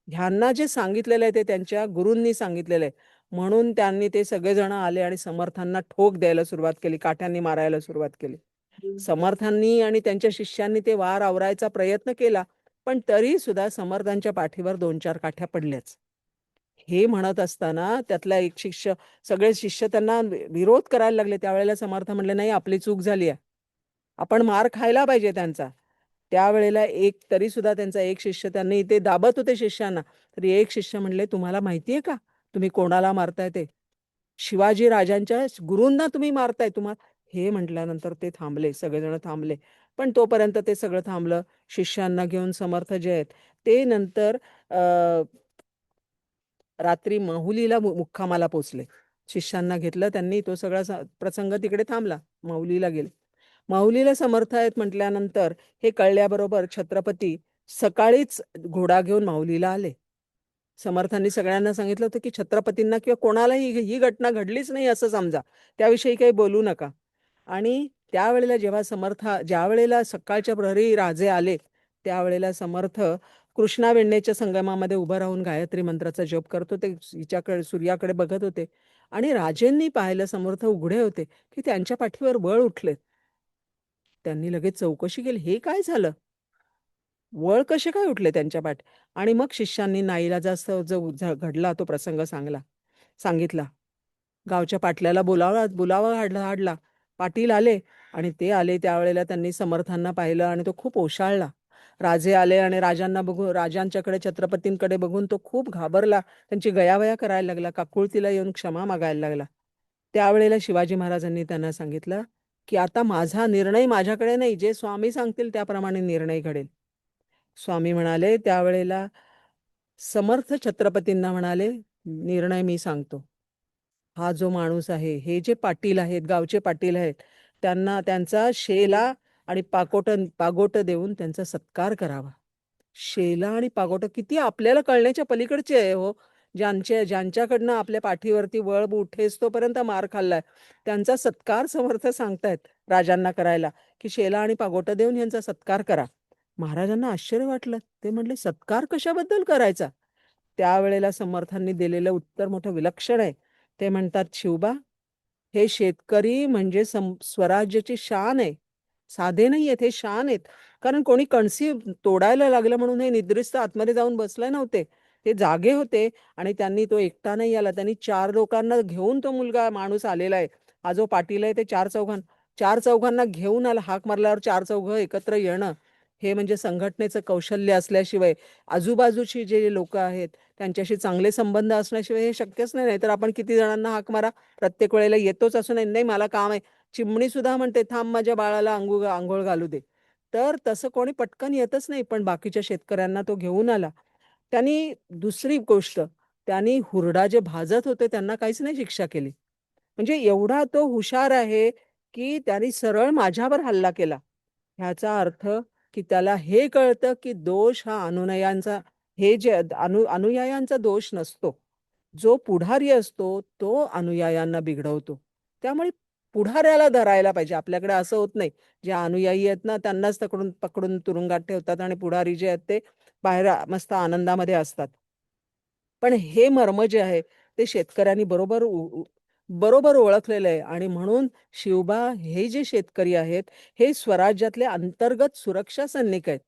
ह्यांना जे सांगितलेलं आहे ते त्यांच्या गुरूंनी सांगितलेलं आहे. म्हणून त्यांनी ते सगळेजण आले आणि समर्थांना ठोक द्यायला सुरुवात केली, काठ्यांनी मारायला सुरुवात केली. समर्थांनी आणि त्यांच्या शिष्यांनी ते वार आवरायचा प्रयत्न केला, पण तरी सुद्धा समर्थांच्या पाठीवर 2-4 काठ्या पडल्याच. हे म्हणत असताना त्यातला एक शिष्य, सगळे शिष्य त्यांना विरोध करायला लागले. त्यावेळेला समर्थ म्हणले, नाही, आपली चूक झाली आहे, आपण मार खायला पाहिजे त्यांचा. त्यावेळेला तरी सुद्धा त्यांचा एक शिष्य, त्यांनी ते दाबत होते शिष्यांना, तरी एक शिष्य म्हणले, तुम्हाला माहितीये का तुम्ही कोणाला मारताय ते? शिवाजी राजांच्या गुरूंना तुम्ही मारताय. हे म्हटल्यानंतर ते थांबले, सगळेजण थांबले. पण तोपर्यंत ते सगळं थांबलं. शिष्यांना घेऊन समर्थ जे आहेत ते नंतर रात्री माहुलीला मुक्कामाला पोचले. शिष्यांना घेतलं त्यांनी, तो सगळा प्रसंग तिकडे थांबला. माहुलीला गेले. माहुलीला समर्थ आहेत म्हटल्यानंतर हे कळल्याबरोबर छत्रपती सकाळीच घोडा घेऊन माहुलीला आले. समर्थांनी सगळ्यांना सांगितलं होतं की छत्रपतींना किंवा कोणालाही ही घटना घडलीच नाही असं समजा, त्याविषयी काही बोलू नका. आणि त्यावेळेला ज्या वेळेला सकाळच्या प्रहरी राजे आले, त्यावेळेला समर्थ कृष्णा वेण्णेच्या संगमामध्ये उभं राहून गायत्री मंत्राचा जप करत होते. हिच्याकडे, सूर्याकडे बघत होते आणि राजेंनी पाहिलं समर्थ उघडे होते की त्यांच्या पाठीवर बळ उठले. त्यांनी लगेच चौकशी केली, हे काय झालं, वळ कसे काय उठले त्यांच्या पाठी? आणि मग शिष्यांनी नाईलाजास्तव जो घडला तो प्रसंग सांगितला. गावच्या पाटल्याला बोलावा हाडला. पाटील आले आणि ते आले त्यावेळेला त्यांनी समर्थांना पाहिलं आणि तो खूप ओशाळला. राजे आले आणि राजांच्याकडे, छत्रपतींकडे बघून तो खूप घाबरला. त्यांची गयावया करायला लागला, काकुळतीला येऊन क्षमा मागायला लागला. त्यावेळेला शिवाजी महाराजांनी त्यांना सांगितलं की आता माझा निर्णय माझ्याकडे नाही, जे स्वामी सांगतील त्याप्रमाणे निर्णय घडेल. स्वामी म्हणाले त्यावेळेला, समर्थ छत्रपतींना म्हणाले, निर्णय मी सांगतो. हा जो माणूस आहे, हे जे पाटील आहेत, गावचे पाटील आहेत, त्यांचा शेला आणि पागोट देऊन त्यांचा सत्कार करावा. शेला आणि पागोटं किती आपल्याला कळण्याच्या पलीकडचे आहे हो. ज्यांच्याकडनं आपल्या पाठीवरती वळ उठेस तोपर्यंत मार खाल्लाय, त्यांचा सत्कार समर्थ सांगतायत राजांना करायला, की शेला आणि पागोटं देऊन यांचा सत्कार करा. महाराजांना आश्चर्य वाटलं. ते म्हणले, सत्कार कशाबद्दल करायचा? त्यावेळेला समर्थांनी दिलेलं उत्तर मोठं विलक्षण आहे. ते म्हणतात, शिवबा, हे शेतकरी म्हणजे स्वराज्याची शान आहे. साधे नाही आहेत, हे शान आहेत. कारण कोणी कणसी तोडायला लागलं म्हणून हे निद्रिस्त आतमध्ये जाऊन बसले नव्हते. ते जागे होते आणि त्यांनी तो एकटा नाही आला. त्यांनी 4 लोकांना घेऊन तो माणूस आलेला आहे. हा जो पाटील आहे ते 4 चौघांना घेऊन आला. हाक मारल्यावर 4 चौघं एकत्र येणं, हे म्हणजे संघटनेचं कौशल्य असल्याशिवाय, आजूबाजूची जे लोक आहेत त्यांच्याशी चांगले संबंध असल्याशिवाय हे शक्यच नाही. नाहीतर आपण किती जणांना हाक मारा, प्रत्येक वेळेला येतोच असं नाही. नाही, मला काम आहे. चिमणी सुद्धा म्हणते, थांब माझ्या बाळाला आंघोळ घालू दे. तर तसं कोणी पटकन येतच नाही. पण बाकीच्या शेतकऱ्यांना तो घेऊन आला. त्यांनी दुसरी गोष्ट, त्यांनी हुरडा जे भाजत होते त्यांना काहीच नाही शिक्षा केली. म्हणजे एवढा तो हुशार आहे, की त्यांनी सरळ माझ्यावर हल्ला केला. ह्याचा अर्थ, की त्याला हे कळतं, की दोष हा अनुनयांचा, हे जे अनुयायांचा दोष नसतो. जो पुढारी असतो तो अनुयायांना बिघडवतो. त्यामुळे पुढाऱ्याला धरायला पाहिजे. आपल्याकडे असं होत नाही. जे अनुयायी आहेत ना, त्यांनाच पकडून पकडून तुरुंगात ठेवतात आणि पुढारी जे आहेत ते बाहेर मस्त आनंदामध्ये असतात. पण हे मर्म जे आहे ते शेतकऱ्यांनी बरोबर ओळखलेलं आहे आणि म्हणून शिवबा, हे जे शेतकरी आहेत, हे स्वराज्यातले अंतर्गत सुरक्षा सैनिक आहेत.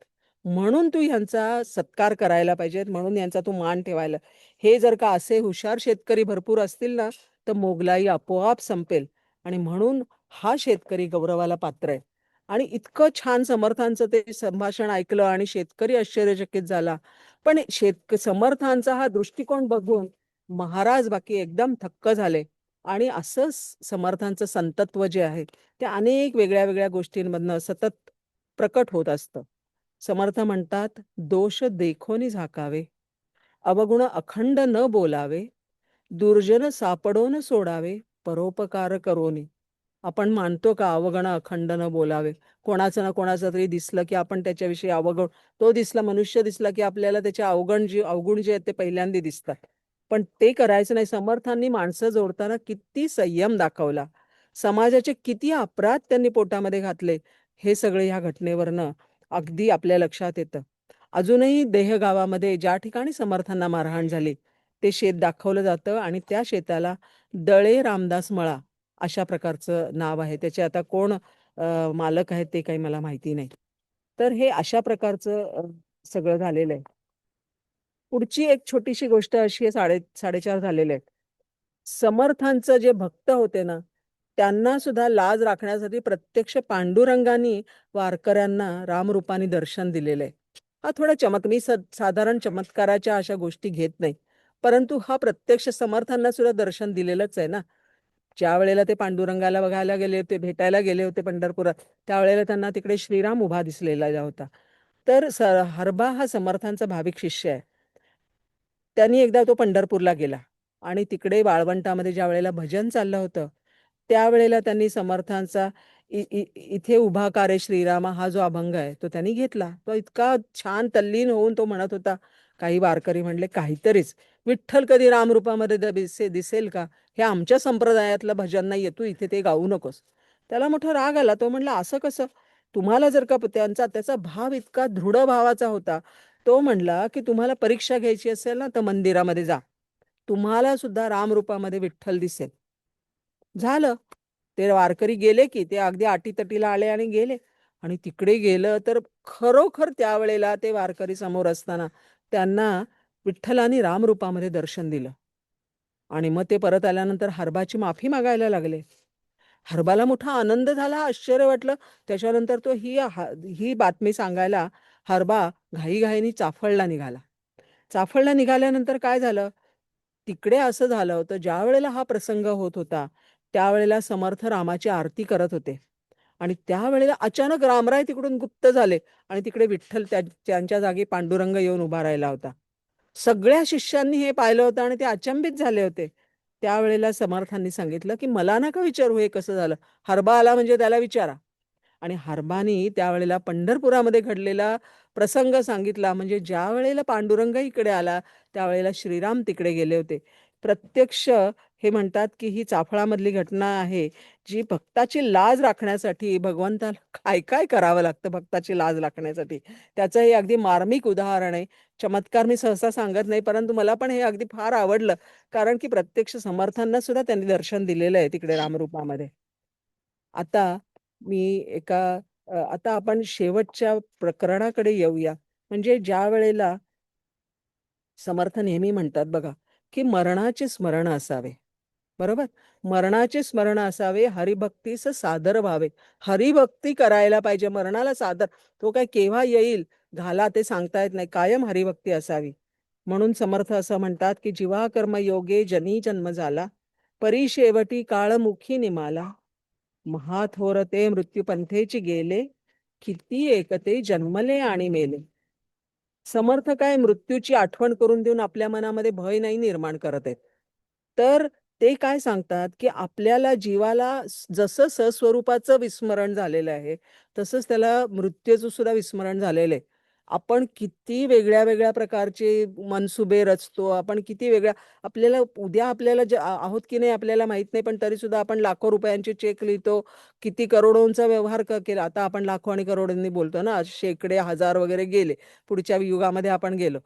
म्हणून तू ह्यांचा सत्कार करायला पाहिजे, म्हणून यांचा तू मान ठेवायला. हे जर का असे हुशार शेतकरी भरपूर असतील ना, तर मोगलाई आपोआप संपेल. आणि म्हणून हा शेतकरी गौरवाला पात्र आहे. आणि इतकं छान समर्थांचं ते संभाषण ऐकलं आणि शेतकरी आश्चर्यचकित झाला. पण समर्थांचा हा दृष्टिकोन बघून महाराज बाकी एकदम थक्क झाले. आणि असं समर्थांचं संतत्व जे आहे ते अनेक वेगळ्या वेगळ्या गोष्टींमधनं सतत प्रकट होत असतं. समर्थ म्हणतात, दोष देखोनी झाकावे, अवगुण अखंड न बोलावे, दुर्जन सापडोन सोडावे, परोपकार करोनी. आपण मानतो का अवगण अखंड न बोलावे? कोणाचं ना कोणाचं तरी दिसलं की आपण त्याच्याविषयी अवगण, तो दिसला, मनुष्य दिसला की आपल्याला त्याचे अवगुण जे आहेत ते पहिल्यांदा दिसतात. पण ते करायचं नाही. समर्थांनी माणसं जोडताना किती संयम दाखवला, समाजाचे किती अपराध त्यांनी पोटामध्ये घातले, हे सगळे ह्या घटनेवरनं अगदी आपल्या लक्षात येतं. अजूनही देहगावामध्ये ज्या ठिकाणी समर्थांना मारहाण झाली ते शेत दाखवलं जातं आणि त्या शेताला दळे रामदास मळा अशा प्रकारचं नाव आहे. त्याचे आता कोण मालक आहेत ते काही मला माहिती नाही. तर हे अशा प्रकारचं सगळं झालेलं आहे. पुढची एक छोटीशी गोष्ट अशी आहे, 4:30 झालेले आहेत. समर्थांचं जे भक्त होते ना, त्यांना सुद्धा लाज राखण्यासाठी प्रत्यक्ष पांडुरंगानी वारकऱ्यांना रामरूपाने दर्शन दिलेलं आहे. हा थोडा मी साधारण चमत्काराच्या अशा गोष्टी घेत नाही. परंतु हा प्रत्यक्ष समर्थांना सुद्धा दर्शन दिलेलंच आहे ना. ज्यावेळेला ते पांडुरंगाला बघायला गेले होते, भेटायला गेले होते पंढरपुरात, त्यावेळेला त्यांना तिकडे श्रीराम उभा दिसलेला होता. तर हरबा हा समर्थांचा भाविक शिष्य आहे. त्यांनी एकदा तो पंढरपूरला गेला आणि तिकडे वाळवंटामध्ये ज्या वेळेला भजन चाललं होतं, त्यावेळेला त्यांनी समर्थांचा इथे उभा का रे श्रीरामा हा जो अभंग आहे तो त्यांनी घेतला. तो इतका छान तल्लीन होऊन तो म्हणत होता. काही वारकरी म्हणले, काहीतरीच, विठ्ठल कधी रामरूपामध्ये दिसेल का? हे आमच्या संप्रदायातलं भजन नाहीये, तू इथे ते गाऊ नकोस. त्याला मोठा राग आला. तो म्हणला, असं कसं? तुम्हाला जर का त्याचा भाव इतका दृढ भावाचा होता. तो म्हणला, की तुम्हाला परीक्षा घ्यायची असेल ना, तर मंदिरामध्ये जा. तुम्हाला सुद्धा रामरूपामध्ये विठ्ठल दिसेल. झालं. ते वारकरी गेले की ते अगदी अटीतटीला आले आणि गेले. आणि तिकडे गेलं तर खरोखर त्यावेळेला ते वारकरी समोर असताना त्यांना विठ्ठलाने रामरूपामध्ये दर्शन दिलं. आणि मग ते परत आल्यानंतर हरबाची माफी मागायला लागले. हरबाला मोठा आनंद झाला, आश्चर्य वाटलं. त्याच्यानंतर तो ही बातमी सांगायला हरबा घाईघाईने चाफळला निघाला. चाफळला निघाल्यानंतर काय झालं? तिकडे असं झालं होतं, ज्यावेळेला हा प्रसंग होत होता, त्यावेळेला समर्थ रामाची आरती करत होते. आणि त्यावेळेला अचानक रामराय तिकडून गुप्त झाले आणि तिकडे विठ्ठल त्यांच्या जागी पांडुरंग येऊन उभा राहिला होता. सगळ्या शिष्यांनी हे पाहिलं होतं आणि ते अचंबित झाले होते. त्यावेळेला समर्थांनी सांगितलं, की मला नका विचारू हे कसं झालं. हरबा आला म्हणजे त्याला विचारा. आणि हरबानी त्यावेळेला पंढरपुरामध्ये घडलेला प्रसंग सांगितला. म्हणजे ज्या वेळेला पांडुरंग इकडे आला त्यावेळेला श्रीराम तिकडे गेले होते. प्रत्यक्ष हे म्हणतात की ही चाफळामधली घटना आहे, जी भक्ताची लाज राखण्यासाठी भगवंताला काय काय करावं लागतं भक्ताची लाज राखण्यासाठी. त्याचं हे अगदी मार्मिक उदाहरण आहे. चमत्कार मी सहसा सांगत नाही, परंतु मला पण हे अगदी फार आवडलं, कारण की प्रत्यक्ष समर्थांना सुद्धा त्यांनी दर्शन दिलेलं आहे तिकडे रामरूपामध्ये. आता मी आता आपण शेवटच्या प्रकरणाकडे येऊया. म्हणजे ज्या वेळेला समर्थ नेहमी म्हणतात बघा, की मरणाचे स्मरण असावे. बरोबर? मरणाचे स्मरण असावे, हरिभक्तीस सादर व्हावे. हरिभक्ती करायला पाहिजे, मरणाला सादर. तो काय केव्हा येईल, घाला ते सांगता येत नाही. कायम हरिभक्ती असावी. म्हणून समर्थ असं म्हणतात, की जीवा कर्म योगे जनी जन्म झाला, परी शेवटी काळमुखी निमाला. महाथोर ते मृत्यूपंथेची गेले, किती एकते जन्मले आणि मेले. समर्थ काय मृत्यूची आठवण करून देऊन आपल्या मनामध्ये भय नाही निर्माण करत आहेत. तर ते काय सांगतात, की आपल्याला जीवाला जसं सस्वरूपाचं विस्मरण झालेलं आहे, तसंच त्याला मृत्यूचं सुद्धा विस्मरण झालेलं आहे. आपण किती वेगळ्या-वेगळ्या प्रकारचे मनसुबे रचतो. आपण किती वेगळ्या आपल्याला उद्या आपल्याला जे आहोत की नाही आपल्याला माहीत नाही, पण तरीसुद्धा आपण लाखो रुपयांचे चेक लिहितो. किती करोडोंचा व्यवहार केला. आता आपण लाखो आणि करोडोंनी बोलतो ना, शेकडे, हजार वगैरे गेले. पुढच्या युगामध्ये आपण गेलो.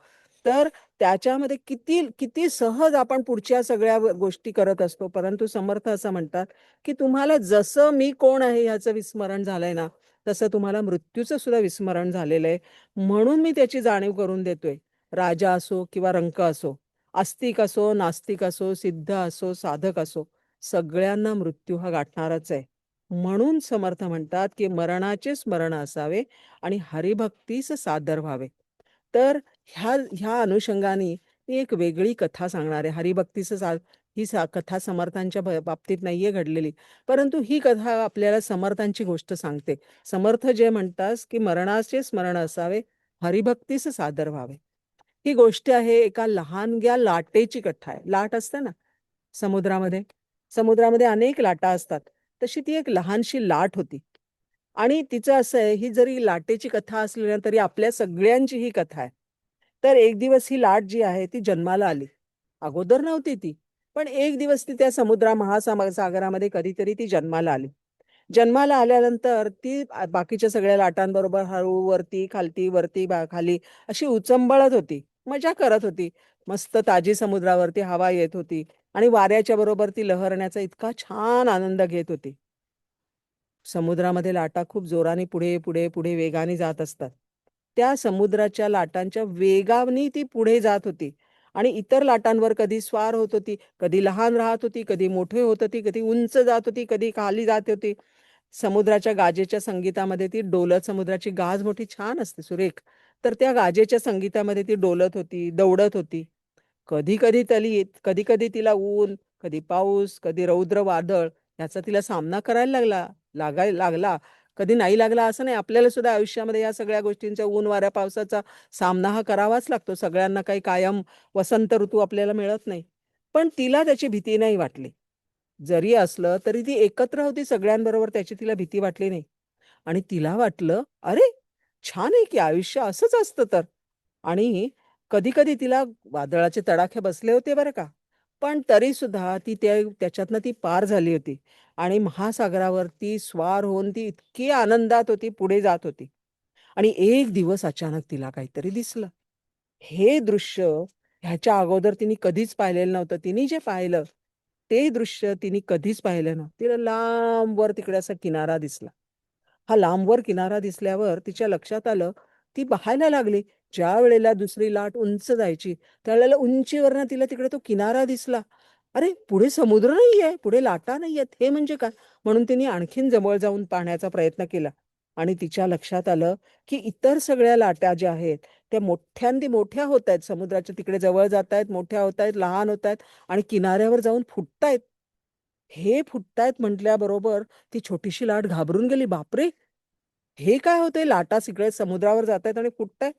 तर त्याच्यामध्ये किती किती सहज आपण पुढच्या सगळ्या गोष्टी करत असतो. परंतु समर्थ असं म्हणतात, की तुम्हाला जसं मी कोण आहे ह्याचं विस्मरण झालंय ना, तसं तुम्हाला मृत्यूचं सुद्धा विस्मरण झालेलं आहे. म्हणून मी त्याची जाणीव करून देतोय. राजा असो किंवा रंक असो, आस्तिक असो, नास्तिक असो, सिद्ध असो, साधक असो, सगळ्यांना मृत्यू हा गाठणारच आहे. म्हणून समर्थ म्हणतात, की मरणाचे स्मरण असावे आणि हरिभक्तीस सादर व्हावे. तर ह्या अनुषंगाने मी एक वेगळी कथा सांगणार आहे. कथा समर्थांच्या बाबतीत नाहीये घडलेली. परंतु ही कथा आपल्याला समर्थांची गोष्ट सांगते. समर्थ जे म्हणतात, की मरणाचे स्मरण असावे, हरिभक्तीस सादर व्हावे. ही गोष्ट आहे एका लहानग्या लाटेची कथा आहे. लाट असते ना समुद्रामध्ये. समुद्रामध्ये अनेक लाटा असतात. तशी ती एक लहानशी लाट होती. आणि तिचं असं आहे, ही जरी लाटेची कथा असली ना, तरी आपल्या सगळ्यांची ही कथा आहे. तर एक दिवस ही लाट जी आहे ती जन्माला आली. अगोदर नव्हती ती. पण एक दिवस ती त्या सागरामध्ये कधीतरी ती जन्माला आली. जन्माला आल्यानंतर ती बाकीच्या सगळ्या लाटांबरोबर हळू वरती, खालती, वरती, खाली अशी उचंबळत होती. मजा करत होती. मस्त ताजी समुद्रावरती हवा येत होती आणि वाऱ्याच्या बरोबर ती लहरण्याचा इतका छान आनंद घेत होती. समुद्रामध्ये लाटा खूप जोराने पुढे, पुढे, पुढे वेगाने जात असतात. त्या समुद्राच्या लाटांच्या वेगाने ती पुढे जात होती आणि इतर लाटांवर कधी स्वार होत होती, कधी लहान राहत होती, कधी मोठी होत होती, कधी उंच जात होती, कधी खाली जात होती. समुद्राच्या गाजेच्या संगीतामध्ये ती डोलत समुद्राची गाज मोठी छान असते, सुरेख. तर त्या गाजेच्या संगीतामध्ये ती डोलत होती, दौडत होती. कधी-कधी तिला ऊन, कधी पाऊस, कधी रौद्र वादळ याचा तिला सामना करायला लागला. कधी नाही लागला असं नाही. आपल्याला सुद्धा आयुष्यामध्ये या सगळ्या गोष्टींचा ऊन, वाऱ्या, पावसाचा सामना हा करावाच लागतो. सगळ्यांना काही कायम वसंत ऋतू आपल्याला मिळत नाही. पण तिला त्याची भीती नाही वाटली. जरी असलं तरी ती एकत्र होती सगळ्यांबरोबर त्याची तिला भीती वाटली नाही. आणि तिला वाटलं, "अरे, छान आहे की आयुष्य असंच असतं तर." आणि कधी-कधी तिला वादळाचे तडाखे बसले होते बरं का. पण तरीसुद्धा ती त्याच्यातनं ती पार झाली होती आणि महासागरावरती स्वार होऊन ती इतकी आनंदात होती, पुढे जात होती. आणि एक दिवस अचानक तिला काहीतरी दिसलं. हे दृश्य ह्याच्या अगोदर तिने कधीच पाहिलेलं नव्हतं. तिने जे पाहिलं, ते दृश्य तिने कधीच पाहिलं नव्हतं. तिला लांबवर तिकडे असा किनारा दिसला. हा लांबवर किनारा दिसल्यावर तिच्या लक्षात आलं, ती पाहायला लागली. ज्यावेळेला दुसरी लाट उंच जायची, त्यावेळेला उंचीवरनं तिला तिकडे तो किनारा दिसला. अरे, पुढे समुद्र नाहीये, पुढे लाटा नाहीयेत, हे म्हणजे काय? म्हणून तिने आणखीन जवळ जाऊन पाहण्याचा प्रयत्न केला आणि तिच्या लक्षात आलं, की इतर सगळ्या लाटा ज्या आहेत, त्या मोठ्यांदी मोठ्या होतायत. समुद्राच्या तिकडे जवळ जातायत, मोठ्या होतायत, लहान होतायत आणि किनाऱ्यावर जाऊन फुटतायत. हे फुटतायत म्हटल्याबरोबर ती छोटीशी लाट घाबरून गेली. बापरे! हे काय होतंय? लाटा सगळे समुद्रावर जातायत आणि फुटतायत.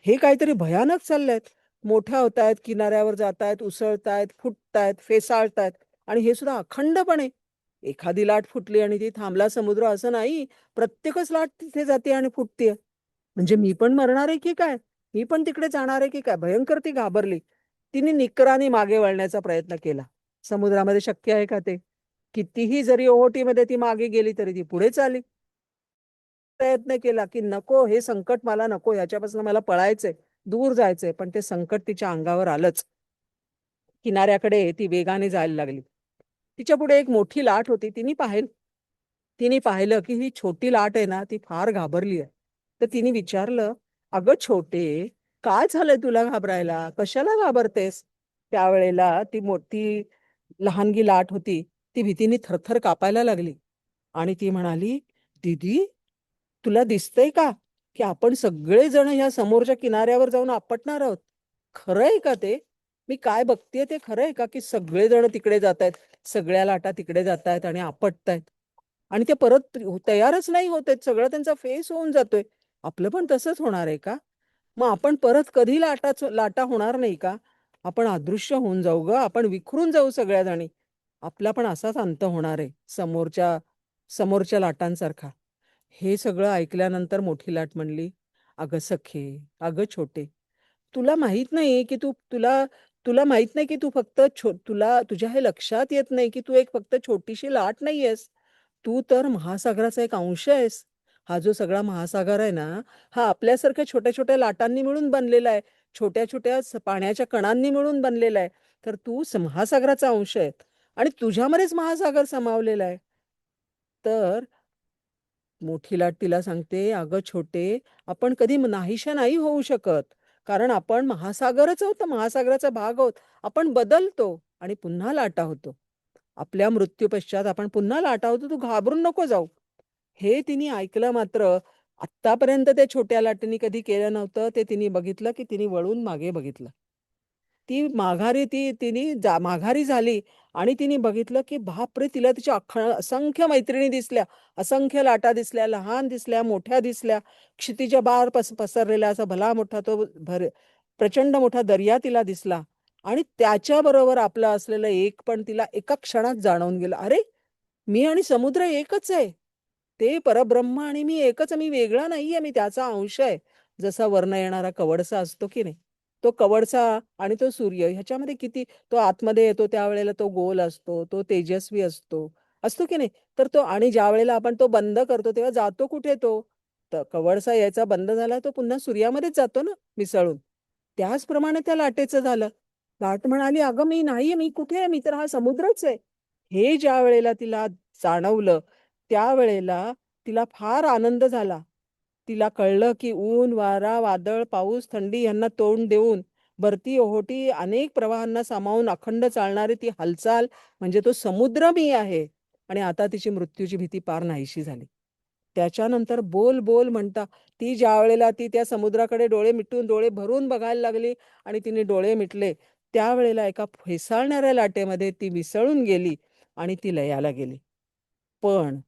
हे काहीतरी भयानक चाललंय. मोठ्या होतायत, किनाऱ्यावर जातायत, उसळतायत, फुटतायत, फेसाळतायत आणि हे सुद्धा अखंडपणे. एखादी लाट फुटली आणि ती थांबला समुद्र असं नाही. प्रत्येकच लाट तिथे जाते आणि फुटते. म्हणजे मी पण मरणार आहे की काय? मी पण तिकडे जाणार आहे की काय? भयंकर ती घाबरली. तिने निकराने मागे वळण्याचा प्रयत्न केला. समुद्रामध्ये शक्य आहे का ते? कितीही जरी ओहोटीमध्ये ती मागे गेली तरी ती पुढेच आली. प्रयत्न केला की नको, हे संकट मला नको, ह्याच्यापासून मला पळायचंय, दूर जायचंय. पण ते संकट तिच्या अंगावर आलंच. किनाऱ्याकडे ती वेगाने जायला लागली. तिच्या पुढे एक मोठी लाट होती. तिने पाहिलं की ही छोटी लाट आहे ना, ती फार घाबरली आहे. तर तिने विचारलं, अगं छोटे, काय झालंय तुला घाबरायला? कशाला घाबरतेस? त्यावेळेला ती मोठी लहानगी लाट होती, ती भीतीने थरथर कापायला लागली. आणि ती म्हणाली, दीदी, तुला दिसतंय का की आपण सगळेजण ह्या समोरच्या किनाऱ्यावर जाऊन आपटणार आहोत? खरं आहे का ते? मी काय बघतेय ते खरं आहे का की सगळेजण तिकडे जात आहेत, सगळ्या लाटा तिकडे जात आहेत आणि आपटतायत आणि ते परत तयारच नाही होत आहेत, सगळं त्यांचा फेस होऊन जातोय. आपलं पण तसंच होणार आहे का? मग आपण परत कधी लाटा होणार नाही का? आपण अदृश्य होऊन जाऊ ग, आपण विखरून जाऊ सगळ्या जणी. आपला पण असाच अंत होणार आहे, समोरच्या समोरच्या लाटांसारखा. हे सगळं ऐकल्यानंतर मोठी लाट म्हणली, अगं सखे, अगं छोटे, तुला माहित नाही की तुला माहित नाही की तू फक्त तुझ्या हे लक्षात येत नाही की तू एक फक्त छोटीशी लाट नाहीयेस. तू तर महासागराचा एक अंश आहेस. हा जो सगळा महासागर आहे ना, हा आपल्यासारख्या छोट्या छोट्या लाटांनी मिळून बनलेला आहे. छोट्या छोट्या पाण्याच्या कणांनी मिळून बनलेला आहे. तर तू महासागराचा अंश आहे आणि तुझ्यामध्येच महासागर समावलेला आहे. तर मोठी लाट तिला सांगते, अगं छोटे, आपण कधी नाहीशा नाही होऊ शकत. कारण आपण महासागरच आहोत, महासागराचा भाग आहोत. आपण बदलतो आणि पुन्हा लाटा होतो. आपल्या मृत्यूपश्चात आपण पुन्हा लाटा होतो. तू घाबरून नको जाऊ. हे तिने ऐकलं मात्र. आत्तापर्यंत त्या छोट्या लाटेने कधी केलं नव्हतं. ते तिने बघितलं की तिने वळून मागे बघितलं. तिने माघारी झाली आणि तिने बघितलं की बापरे, तिला तिच्या असंख्य मैत्रिणी दिसल्या, असंख्य लाटा दिसल्या, लहान दिसल्या, मोठ्या दिसल्या. क्षितिजा बार पसरलेला असा भला मोठा तो प्रचंड मोठा दर्या तिला दिसला आणि त्याच्याबरोबर आपलं असलेलं एक पण तिला एका क्षणात जाणवून गेलं. अरे, मी आणि समुद्र एकच आहे. ते परब्रह्म आणि मी एकच आहे. मी वेगळा नाहीये, मी त्याचा अंश आहे. जसा वर्ण येणारा कवडसा असतो की नाही, तो कवडसा आणि तो सूर्य ह्याच्यामध्ये किती, तो आतमध्ये येतो त्यावेळेला तो गोल असतो, तो तेजस्वी असतो, असतो की नाही. तर तो, आणि ज्या वेळेला आपण तो बंद करतो तेव्हा जातो कुठे तो? तर कवडसा यायचा बंद झाला, तो पुन्हा सूर्यामध्येच जातो ना मिसळून. त्याचप्रमाणे त्या लाटेचं झालं. लाट म्हणाली, अगं मी नाहीये, मी कुठे आहे? मी तर हा समुद्रच आहे. हे ज्या वेळेला तिला जाणवलं, त्यावेळेला तिला फार आनंद झाला. तिला कळलं की ऊन, वारा, वादळ, पाऊस, थंडी यांना तोंड देऊन भरती ओहोटी अनेक प्रवाहांना सामावून अखंड चालणारी ती हालचाल म्हणजे तो समुद्र मी आहे. आणि आता तिची मृत्यूची भीती पार नाहीशी झाली. त्याच्यानंतर बोल बोल म्हणता ती ज्या वेळेला ती त्या समुद्राकडे डोळे मिटून, डोळे भरून बघायला लागली आणि तिने डोळे मिटले, त्यावेळेला एका फेसाळणाऱ्या लाटेमध्ये ती मिसळून गेली आणि ती लयाला गेली. पण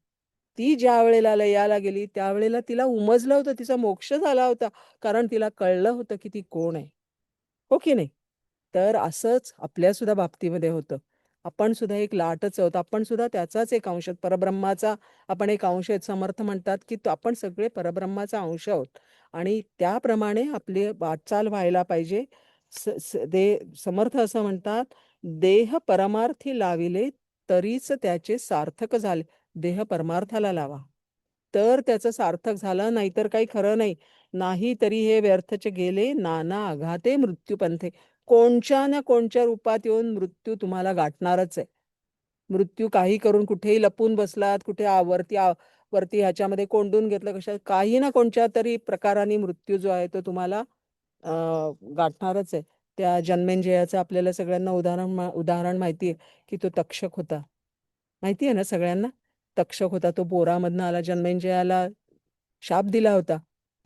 ती ज्या वेळेला लयाला गेली त्यावेळेला तिला उमजलं होतं, तिचा मोक्ष झाला होता. कारण तिला कळलं होतं की ती कोण आहे. हो की नाही? तर असंच आपल्या सुद्धा बाबतीमध्ये होतं. आपण सुद्धा एक लाटच आहोत. आपण सुद्धा त्याचाच एक अंश आहोत. परब्रह्माचा आपण एक अंश आहेत. समर्थ म्हणतात की आपण सगळे परब्रह्माचा अंश आहोत आणि त्याप्रमाणे आपली वाटचाल व्हायला पाहिजे. स स दे समर्थ असं म्हणतात, देह परमार्थी लाविले तरीच त्याचे सार्थक झाले. देह परमार्थाला लावा, तर त्याचं सार्थक झालं, नाहीतर काही खरं नाही. नाही तरी हे व्यर्थचे गेले, नाना आघाते मृत्यूपंथे. कोणच्या ना कोणच्या रूपात येऊन मृत्यू तुम्हाला गाठणारच आहे. मृत्यू काही करून कुठेही लपून बसलात, कुठे वरती ह्याच्यामध्ये कोंडून घेतलं, कशा काही ना कोणत्या तरी प्रकाराने मृत्यू जो आहे तो तुम्हाला गाठणारच आहे. त्या जन्मेंजयाचं आपल्याला सगळ्यांना उदाहरण माहिती आहे की तो तक्षक होता. माहिती आहे ना सगळ्यांना? तक्षक होता, तो बोरामधनं आला, जन्मेंजयाला शाप दिला होता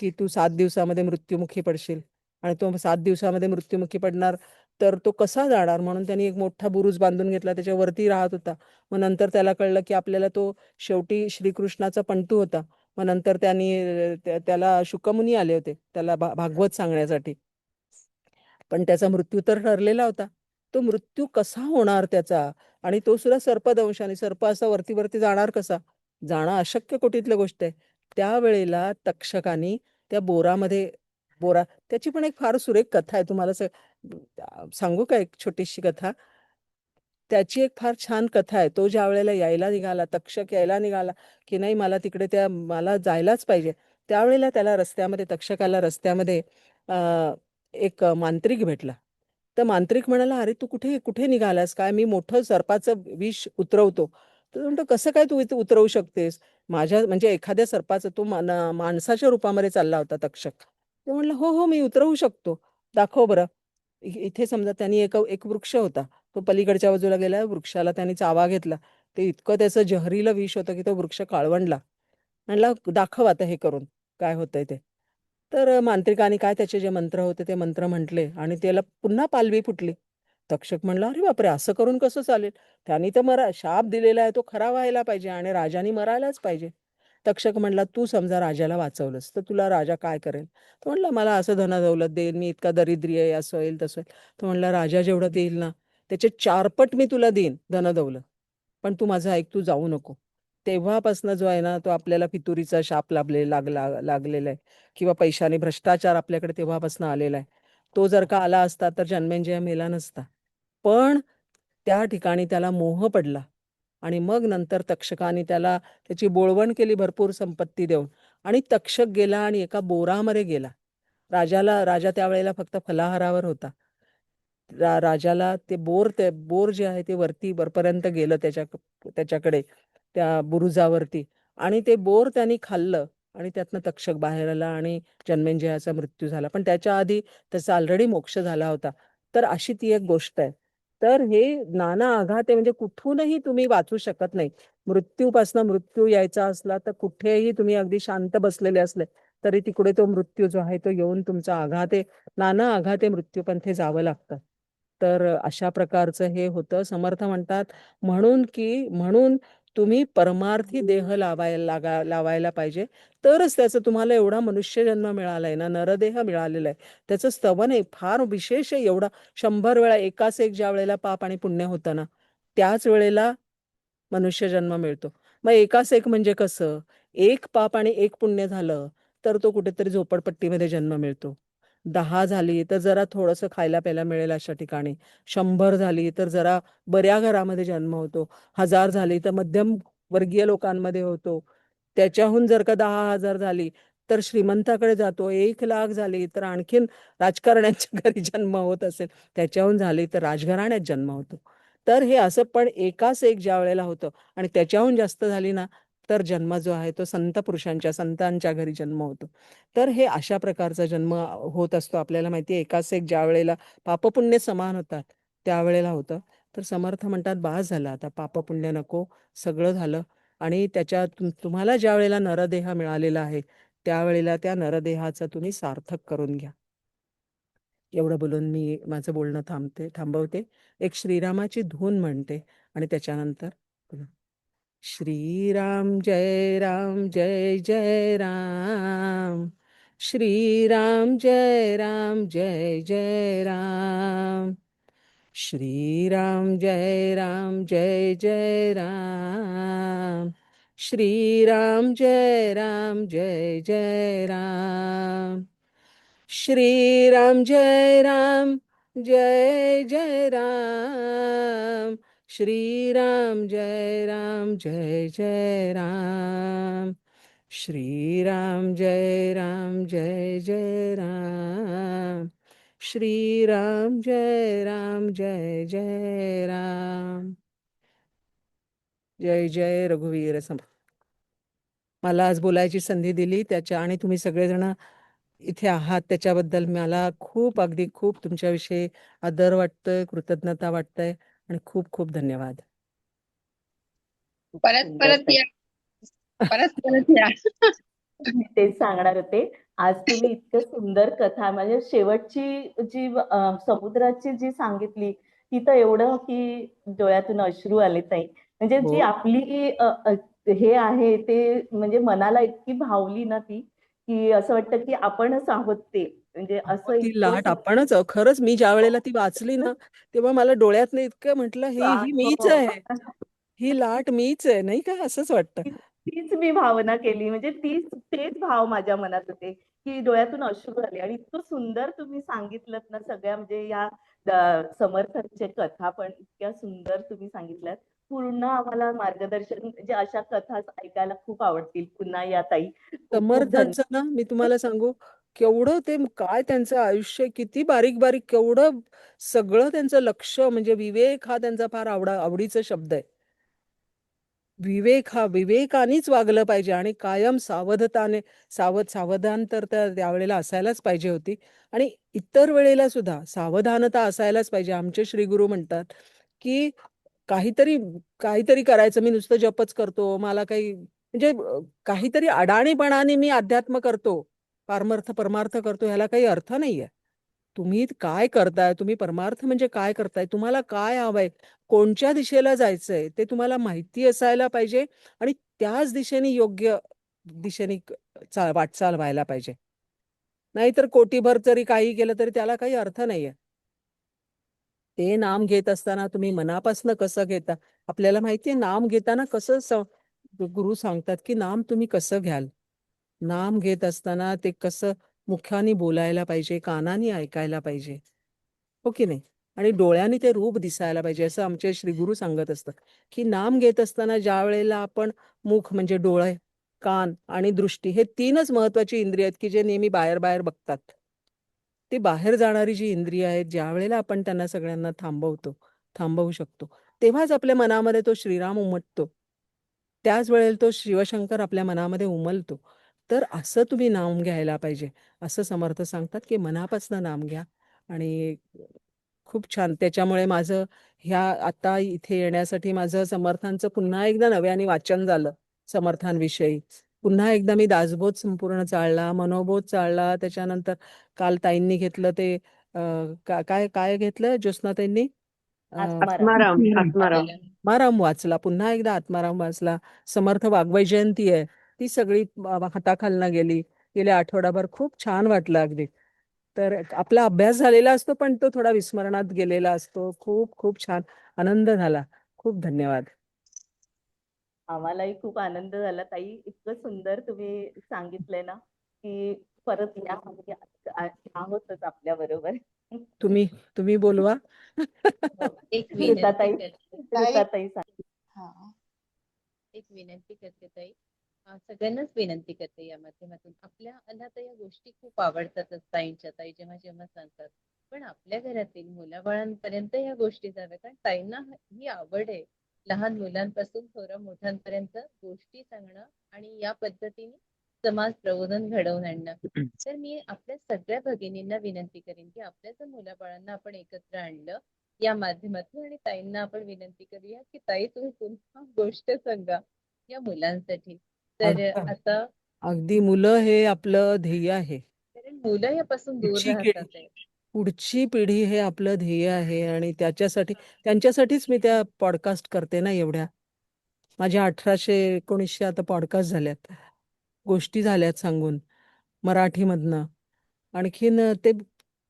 की तू 7 दिवसामध्ये मृत्युमुखी पडशील. आणि तो 7 दिवसामध्ये मृत्युमुखी पडणार, तर तो कसा जाणार? म्हणून त्यांनी एक मोठा बुरुज बांधून घेतला, त्याच्यावरती राहत होता. मग नंतर त्याला कळलं की आपल्याला तो शेवटी श्रीकृष्णाचा पंटू होता. मग नंतर त्याला शुकमुनी आले होते त्याला भागवत सांगण्यासाठी. पण त्याचा मृत्यू तर ठरलेला होता. तो मृत्यू कसा होणार त्याचा, आणि तो सुद्धा सर्पदंश, आणि सर्प असा वरती वरती जाणार कसा? जाणं अशक्य कोटीतलं गोष्ट आहे. त्यावेळेला तक्षकानी त्या बोरामध्ये, बोरा, त्याची पण एक फार सुरेख कथा आहे. तुम्हाला सांगू का एक छोटीशी कथा? त्याची एक फार छान कथा आहे. तो ज्या वेळेला यायला निघाला, तक्षक यायला निघाला, की नाही मला तिकडे मला जायलाच पाहिजे. त्यावेळेला त्याला रस्त्यामध्ये, तक्षकाला रस्त्यामध्ये एक मांत्रिक भेटला. तर मांत्रिक म्हणाला, अरे तू कुठे कुठे निघालास काय? मी मोठं सर्पाचं विष उतरवतो. तर म्हणतो, कसं काय तू इथे उतरवू शकतेस? माझ्या म्हणजे एखाद्या सर्पाचं, तो माणसाच्या रूपामध्ये चालला होता तक्षक. ते म्हणलं, हो हो मी उतरवू शकतो, दाखव बरं. इथे समजा त्यांनी एक वृक्ष होता. तो पलीकडच्या बाजूला गेला, वृक्षाला त्यांनी चावा घेतला. ते इतकं त्याचं जहरीलं विष होतं की तो वृक्ष काळवंडला. म्हणला, दाखव आता हे करून काय होतंय ते. तर मांत्रिकाने काय त्याचे जे मंत्र होते ते मंत्र म्हटले, आणि त्याला पुन्हा पालवी फुटली. तक्षक म्हणला, अरे बापरे, असं करून कसं चालेल? त्यांनी तर शाप दिलेला आहे, तो खरा व्हायला पाहिजे आणि राजाने मरायलाच पाहिजे. तक्षक म्हणला, तू समजा राजाला वाचवलंस तर तुला राजा काय करेल? तो म्हणला, मला असं धनदौलत देईल, मी इतका दरिद्री आहे, असं होईल तसं होईल. तो म्हणला, राजा जेवढं देईल ना त्याचे 4 पट मी तुला देईन धनदौलत, पण तू माझं ऐक, तू जाऊ नको. तेव्हापासनं जो आहे ना, तो आपल्याला फितुरीचा शाप लागलेला आहे, किंवा पैशाने भ्रष्टाचार आपल्याकडे तेव्हापासून आलेला आहे. तो जर का आला असता तर जन्मेजय मेला नसता. पण त्या ठिकाणी त्याला मोह पडला, आणि मग नंतर तक्षकाने त्याला त्याची बोळवण केली भरपूर संपत्ती देऊन, आणि तक्षक गेला आणि एका बोरामध्ये गेला. राजा त्यावेळेला फक्त फलाहारावर होता. राजाला ते बोर जे आहे ते वरपर्यंत गेलं त्याच्याकडे, त्या बुरुजावरती, आणि ते बोर त्यांनी खाल्लं, आणि त्यातनं तक्षक बाहेर आला आणि जन्मेजयाचा मृत्यू झाला. पण त्याच्या आधी त्याचा ऑलरेडी मोक्ष झाला होता. तर अशी ती एक गोष्ट आहे. तर हे नाना आघात आहे, म्हणजे कुठूनही तुम्ही वाचू शकत नाही. मृत्यूपासून मृत्यू यायचा असला तर कुठेही तुम्ही अगदी शांत बसलेले असले तरी तिकडे तो मृत्यू जो आहे तो येऊन तुमचा आघात आहे, नाना आघात आहे, मृत्यूपंथी जावं लागतं. तर अशा प्रकारचं हे होतं. समर्थ म्हणतात, म्हणून तुम्ही परमार्थी देह लावायला पाहिजे, तरच त्याचं तुम्हाला एवढा मनुष्य जन्म मिळालाय ना, नरदेह मिळालेला आहे, त्याचं स्तवन आहे, फार विशेष आहे. एवढा 100 वेळा एकाच एक ज्या वेळेला पाप आणि पुण्य होतं ना, त्याच वेळेला मनुष्य जन्म मिळतो. मग एकाच एक म्हणजे कसं? एक पाप आणि एक पुण्य झालं तर तो कुठेतरी झोपडपट्टीमध्ये जन्म मिळतो. 10 झाली तर जरा थोडंसं खायला प्यायला मिळेल अशा ठिकाणी. 100 झाली तर जरा बऱ्या घरामध्ये जन्म होतो. 1000 झाली तर मध्यम वर्गीय लोकांमध्ये होतो. त्याच्याहून जर का 10,000 झाली तर श्रीमंताकडे जातो. 1,00,000 झाली तर आणखीन राजकारण्यांच्या घरी जन्म होत असेल. त्याच्याहून झाली तर राजघराण्यात जन्म होतो. तर हे असं पण एकाच एक ज्या वेळेला होतं, आणि त्याच्याहून जास्त झाली ना तर जन्म जो आहे तो संतांच्या घरी जन्म होतो. तर हे अशा प्रकारचा जन्म होत असतो. आपल्याला माहिती आहे, एकाच एक ज्या वेळेला पापपुण्य समान होतात त्यावेळेला होतं. तर समर्थ म्हणतात, बास झालं आता, पापपुण्य नको, सगळं झालं. आणि तुम्हाला ज्या वेळेला नरदेह मिळालेला आहे त्यावेळेला त्या नरदेहाचं तुम्ही सार्थक करून घ्या. एवढं बोलून मी माझं बोलणं थांबवते. एक श्रीरामाची धून म्हणते, आणि त्याच्यानंतर श्रीराम जय राम जय जय राम, श्रीराम जय राम जय जय राम, श्रीराम जय राम जय जय राम, श्रीराम जय राम जय जय राम, श्रीराम जय राम जय जय राम, श्रीराम जय राम जय जय राम, श्रीराम जय राम जय जय राम, श्रीराम जय राम जय जय राम. जय जय रघुवीर मला आज बोलायची संधी दिली त्याच्या, आणि तुम्ही सगळेजण इथे आहात त्याच्याबद्दल मला अगदी खूप तुमच्याविषयी आदर वाटतोय, कृतज्ञता वाटतंय, आणि खूप खूप धन्यवाद. परत परत या, परत परत या. मी तेच सांगणार होते. आज तुम्ही इतकं सुंदर कथा, म्हणजे शेवटची जी समुद्राची जी सांगितली ती तर एवढं की डोळ्यातून अश्रू आले ताई. म्हणजे जी हो. आपली हे आहे ते म्हणजे मनाला इतकी भावली ना ती, की असं वाटतं की आपणच आहोत ते. म्हणजे असं ती इतकं लाट आपणच खरंच मी ज्या वेळेला ती वाचली ना तेव्हा मला डोळ्यातनं इतकं म्हटलं ही मीच हो. आहे, ही लाट मीच आहे नाही का असंच वाटतं. तीच मी भावना केली. म्हणजे तेच भाव माझ्या मनात होते, की डोळ्यातून अश्रू आले आणि इतकं सुंदर तुम्ही सांगितलत ना सगळ्या म्हणजे या समर्थांच्या कथा पण इतक्या सुंदर तुम्ही सांगितल्यात. पूर्ण आम्हाला मार्गदर्शन म्हणजे अशा कथा ऐकायला खूप आवडतील. पुन्हा या ताई. खूप खूप समर्थांचं ना मी तुम्हाला सांगू केवढं ते काय त्यांचं आयुष्य किती बारीक बारीक केवढं सगळं त्यांचं लक्ष म्हणजे विवेक हा त्यांचा फार आवडीचा शब्द आहे. विवेक हा विवेकानेच वागलं पाहिजे आणि कायम सावधान तर त्यावेळेला असायलाच पाहिजे होती. आणि इतर वेळेला सुद्धा सावधानता असायलाच पाहिजे. आमचे श्री गुरु म्हणतात की काहीतरी काहीतरी करायचं मी नुसतं जपच करतो मला काही म्हणजे काहीतरी अडाणीपणाने मी अध्यात्म करतो परमार्थ करतो ह्याला काही अर्थ नाहीये. तुम्ही काय करताय तुम्ही परमार्थ म्हणजे काय करताय तुम्हाला काय हवंय कोणत्या दिशेला जायचंय ते तुम्हाला माहिती असायला पाहिजे आणि त्याच दिशेने योग्य दिशेने वाटचाल व्हायला पाहिजे. नाहीतर कोटीभर जरी काही केलं तरी त्याला काही अर्थ नाहीये. ते नाम घेत असताना तुम्ही मनापासनं कसं घेता आपल्याला माहितीये नाम घेताना गुरु सांगतात की नाम तुम्ही कसं घ्याल. नाम घेत असताना ते कसं मुखाने बोलायला पाहिजे कानाने ऐकायला पाहिजे हो की नाही. आणि डोळ्याने ते रूप दिसायला पाहिजे असं आमचे श्री गुरु सांगत असतात की नाम घेत असताना ज्या वेळेला आपण मुख म्हणजे डोळे कान आणि दृष्टी हे तीनच महत्वाची इंद्रिय आहेत की जे नेहमी बाहेर बाहेर बघतात. ती बाहेर जाणारी जी इंद्रिय आहेत ज्या वेळेला आपण त्यांना सगळ्यांना थांबवू शकतो तेव्हाच आपल्या मनामध्ये तो श्रीराम उमटतो. त्याच वेळेला तो शिवशंकर आपल्या मनामध्ये उमलतो. तर असं तुम्ही नाम घ्यायला पाहिजे असं समर्थ सांगतात की मनापासून नाम घ्या. आणि खूप छान त्याच्यामुळे माझं ह्या आता इथे येण्यासाठी माझं समर्थांचं पुन्हा एकदा नव्याने वाचन झालं. समर्थांविषयी पुन्हा एकदा मी दासबोध संपूर्ण चालला मनोबोध चालला त्याच्यानंतर काल ताईंनी घेतलं ते काय काय घेतलं ज्योत्स्नाताईंनी आत्माराम. आत्माराम. आत्माराम वाचला पुन्हा एकदा आत्माराम वाचला. समर्थ वाग्वय जयंती आहे ती सगळी हाताखालनं गेल्या आठवडाभर खूप छान वाटलं अगदी. तर आपला अभ्यास झालेला असतो पण तो थोडा विस्मरणात गेलेला असतो. खूप खूप छान आनंद झाला. खूप धन्यवाद. आम्हालाही खूप आनंद झाला ताई. इतकं सुंदर तुम्ही सांगितलंय ना, की परत या म्हणजे आहोतच आपल्या बरोबर. तुम्ही तुम्ही बोलवा. एक विनंती ऋताताई करते ऋताताई सांग. हा एक विनंती करते ताई. सगळ्यांनाच विनंती करते या माध्यमातून आपल्याला तर या गोष्टी खूप आवडतातच ताईंच्या ताई जेव्हा जेव्हा सांगतात पण आपल्या घरातील मुलाबाळांपर्यंत या गोष्टी जाव्या कारण ताईंना ही आवड आहे लहान मुलांपासून थोड्या मोठ्यांपर्यंत गोष्टी सांगणं आणि या पद्धतीने समाज प्रबोधन घडवून आणणं. तर मी आपल्या सगळ्या भगिनींना विनंती करेन की आपल्या जर मुलाबाळांना आपण एकत्र आणलं या माध्यमातून आणि ताईंना आपण विनंती करूया की ताई तुम्ही पुन्हा गोष्ट सांगा या मुलांसाठी. तर अगदी आता अगदी मुलं हे आपलं ध्येय आहे. कारण मुलं यापासून दूर राहतात आहे. पुढची पिढी हे आपलं ध्येय आहे आणि त्यांच्यासाठीच मी त्या पॉडकास्ट करते ना एवढ्या. माझ्या 1819 आता पॉडकास्ट झाल्यात गोष्टी झाल्यात सांगून मराठीमधनं. आणखीन ते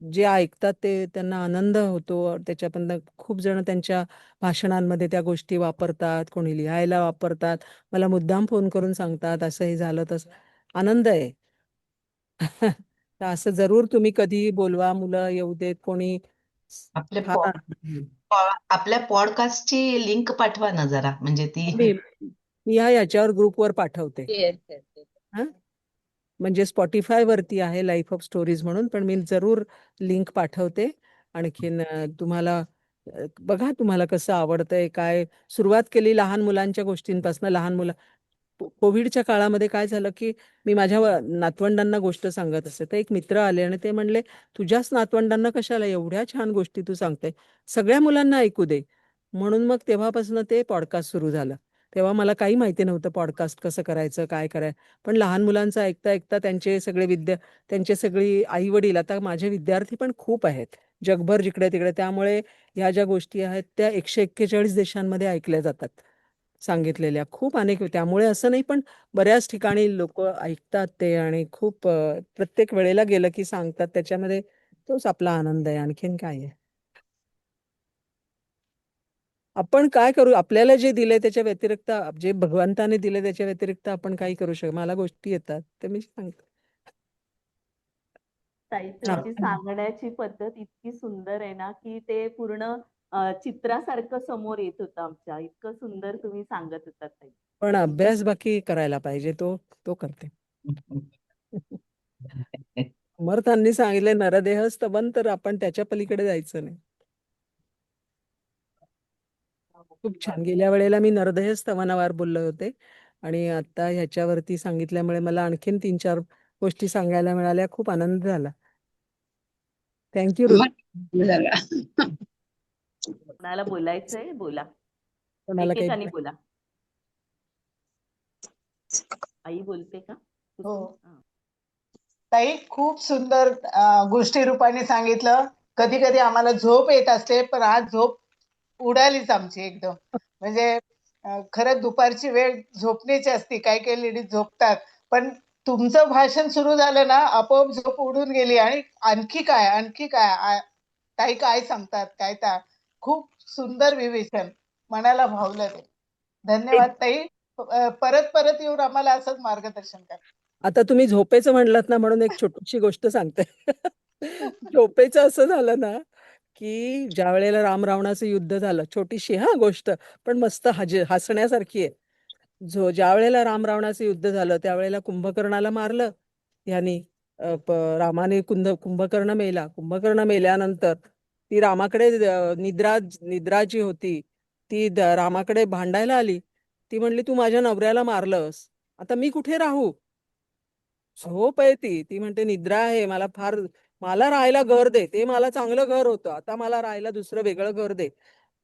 जे ऐकतात ते त्यांना आनंद होतो त्याच्यापर्यंत खूप जण त्यांच्या भाषणांमध्ये त्या गोष्टी वापरतात कोणी लिहायला वापरतात मला मुद्दाम फोन करून सांगतात असं हे झालं तसं आनंद आहे. तर असं जरूर तुम्ही कधी बोलवा मुलं येऊ देत कोणी. आपले हा आपल्या पॉडकास्टची लिंक पाठवा ना जरा म्हणजे ती मी मी याच्यावर ग्रुपवर पाठवते. शेअर करते. हा म्हणजे स्पॉटीफाय वरती आहे लाईफ ऑफ स्टोरीज म्हणून पण मी जरूर लिंक पाठवते. आणखीन तुम्हाला बघा तुम्हाला कसं आवडतंय काय सुरुवात केली लहान मुलांच्या गोष्टींपासून लहान मुलं कोविडच्या काळामध्ये काय झालं की मी माझ्या नातवंडांना गोष्ट सांगत असे तर एक मित्र आले आणि ते म्हणले तुझ्याच नातवंडांना कशाला एवढ्या छान गोष्टी तू सांगते सगळ्या मुलांना ऐकू दे. म्हणून मग तेव्हापासून ते पॉडकास्ट सुरू झालं. तेव्हा मला काही माहिती नव्हतं पॉडकास्ट कसं करायचं काय करायचं पण लहान मुलांचं ऐकता ऐकता त्यांचे सगळी आई वडील आता माझे विद्यार्थी पण खूप आहेत जगभर जिकडे तिकडे त्यामुळे ह्या ज्या गोष्टी आहेत त्या 141 देशांमध्ये ऐकल्या जातात. सांगितलेल्या खूप अनेक, त्यामुळे असं नाही पण बऱ्याच ठिकाणी लोक ऐकतात ते आणि खूप प्रत्येक वेळेला गेलं की सांगतात, त्याच्यामध्ये तोच आपला आनंद आहे, आणखीन काय आहे. आपण काय करू, आपल्याला जे दिले त्याच्या व्यतिरिक्त, जे भगवंताने दिले त्याच्या व्यतिरिक्त आपण काही करू शकतो. मला गोष्टी येतात ते मी सांगते. ताई तुमची सांगण्याची पद्धत इतकी सुंदर आहे ना, की ते पूर्ण चित्रासारखं समोर येत होतं आमच्या. इतकं सुंदर तुम्ही सांगत होतात ताई. पण अभ्यास बाकी करायला पाहिजे, तो तो करते. समर्थांनी सांगितले नरदेह स्तवन, तर आपण त्याच्या पलीकडे जायचं नाही. खूप छान. गेल्या वेळेला मी नरदेह स्तवनावर बोलले होते आणि आता ह्याच्यावरती सांगितल्यामुळे मला आणखीन 3-4 गोष्टी सांगायला मिळाल्या. खूप आनंद झाला. थँक्यू कोणाला बोलायचंय बोला, कोणाला काही एकेकाने बोला. आई बोलते का? हो. हा. ताई खूप सुंदर गोष्टी रूपाने सांगितलं. कधी कधी आम्हाला झोप येत असते, पण आज झोप उडालीच आमची एकदम. म्हणजे खरंच दुपारची वेळ झोपण्याची असते, काही काही लेडीज झोपतात, पण तुमचं भाषण सुरू झालं ना, आपोआप झोप उडून गेली. आणि आणखी काय ताई काय सांगतात काय खूप सुंदर विवेचन, मनाला भावलं ते. धन्यवाद ताई. परत परत येऊन आम्हाला असंच मार्गदर्शन करा. आता तुम्ही झोपेचं म्हणलात ना, म्हणून एक छोटीशी गोष्ट सांगते. झोपेचं असं झालं ना, की ज्या वेळेला राम रावणाचं युद्ध झालं, छोटीशी गोष्ट, पण मस्त हसण्यासारखी आहे. ज्या वेळेला राम रावणाचं युद्ध झालं त्यावेळेला कुंभकर्णाला मारलं ह्यानी. रामाने कुंभकर्ण मेला. कुंभकर्ण मेल्यानंतर ती रामाकडे निद्रा जी होती ती रामाकडे भांडायला आली. ती म्हणली, तू माझ्या नवऱ्याला मारलंस, आता मी कुठे राहू? झोप आहे ती. ती म्हणते निद्रा आहे, मला राहायला घर दे. ते मला चांगलं घर होतं, आता मला राहायला दुसरं वेगळं घर दे.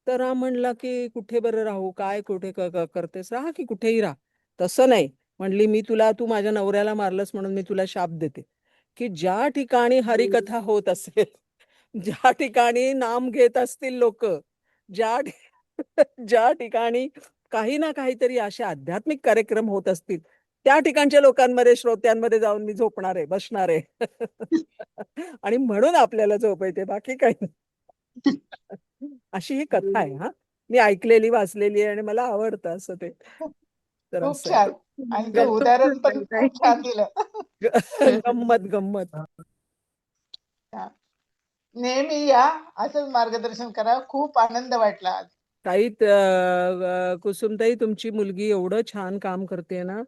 तर राम म्हणला की कुठे बरं राहू, काय कुठे करतेस, राहा की कुठेही राहा. तसं नाही म्हणली, तू माझ्या नवऱ्याला मारलंस म्हणून मी तुला शाप देते, की ज्या ठिकाणी हरिकथा होत असेल, ज्या ठिकाणी नाम घेत असतील लोक, ज्या ज्या ठिकाणी काही ना काहीतरी असे आध्यात्मिक कार्यक्रम होत असतील, त्या ठिकाणच्या लोकांमध्ये, श्रोत्यांमध्ये जाऊन मी झोपणार आहे, बसणार आहे. आणि म्हणून आपल्याला झोप येते, बाकी काही नाही. अशी ही कथा आहे. मी ऐकलेली, वाचलेली आहे आणि मला आवडतं असं ते. तर खूप असं छान. आणि ते उदाहरण पण खूप छान दिलं. गंमत गंमत. नेहमी या, असंच मार्गदर्शन करा. खूप आनंद वाटला आज. ताई, कुसुमताई, तुमची मुलगी एवढं छान काम करते ना,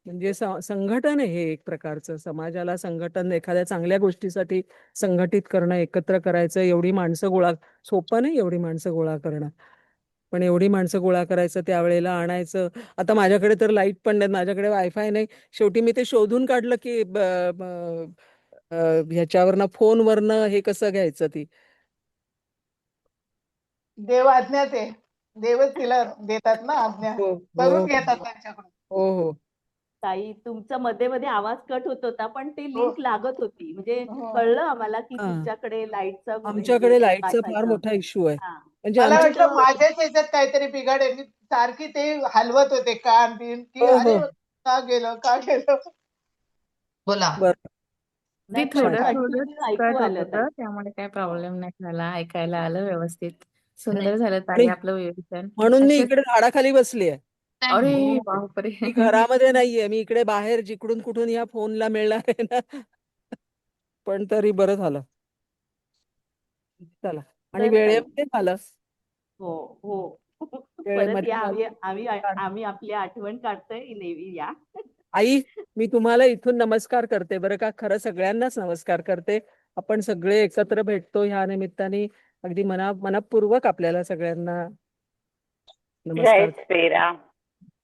म्हणजे संघटन आहे हे एक प्रकारचं. समाजाला संघटन, एखाद्या चांगल्या गोष्टीसाठी संघटित करणं, एकत्र करायचं. एवढी माणसं सोपं नाही एवढी माणसं गोळा करणं, पण एवढी माणसं गोळा करायचं, त्यावेळेला आणायचं. आता माझ्याकडे तर लाईट पण नाही, माझ्याकडे वायफाय नाही. शेवटी मी ते शोधून काढलं की ह्याच्यावरनं, फोनवरनं हे कसं घ्यायचं ती. देव आज्ञाच आहे. देवच तिला देतात ना आज्ञा, हो करून हो घेतात त्यांच्याकडून. हो हो. ताई तुमचा मध्ये मध्ये आवाज कट होत होता, पण ती हो. लिंक लागत होती. म्हणजे हो. कळलं आम्हाला की हा. तुमच्याकडे लाईटचा आमच्याकडे लाईटचा फार वाचायचं. मोठा इश्यू आहे. हा. म्हणजे मला आमच्या वाटलं माझ्याच ह्याच्यात काहीतरी बिघाड आहे. मी सारखी ते हलवत होते कान बिन, की हो अरे हो का गेलं. बोला. बरं. ते नाही, पण थोडं continue थोडं ऐकू कट होत आलं ताई. होतं, त्यामुळे काही प्रॉब्लेम नाही झाला. ऐकायला आलं व्यवस्थित. नाही. सुंदर झालं ताई आणि आपलं विवेचन. म्हणून मी असेच इकडे झाडाखाली बसली आहे. अरे बापरे! मी घरामध्ये नाहीये, मी इकडे बाहेर, जिकडून कुठून या फोनला मिळणार आहे ना. पण तरी बरं झालं. चला, आणि तर ताई, वेळेमध्ये झालं. हो हो. परत वेळेमध्ये या, झालं. आम्ही आपली आठवण काढतोय, नेहमी या. आई, मी तुम्हाला इथून नमस्कार करते बरं का. खरं सगळ्यांनाच नमस्कार करते. आपण सगळे एकत्र भेटतो ह्या निमित्ताने. अगदी मनपूर्वक आपल्याला सगळ्यांना नमस्कार.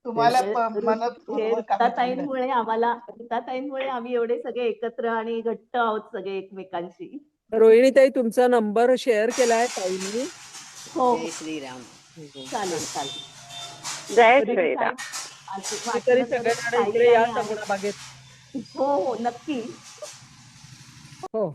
तुम्हाला हे मनपूर्वक आम्ही धन्यवाद. रुताताईंमुळे आम्ही एवढे सगळे एकत्र आणि घट्ट आहोत सगळे एकमेकांशी. रोहिणीताई, तुमचा नंबर शेअर केलाय ताईंनी. हो, जय श्रीराम. चालेल. जय कधी श्रीराम. कधीतरी वाटलं तर सगळेजण ताई इकडे या आणि सगुणा बागेत. हो नक्की. हो.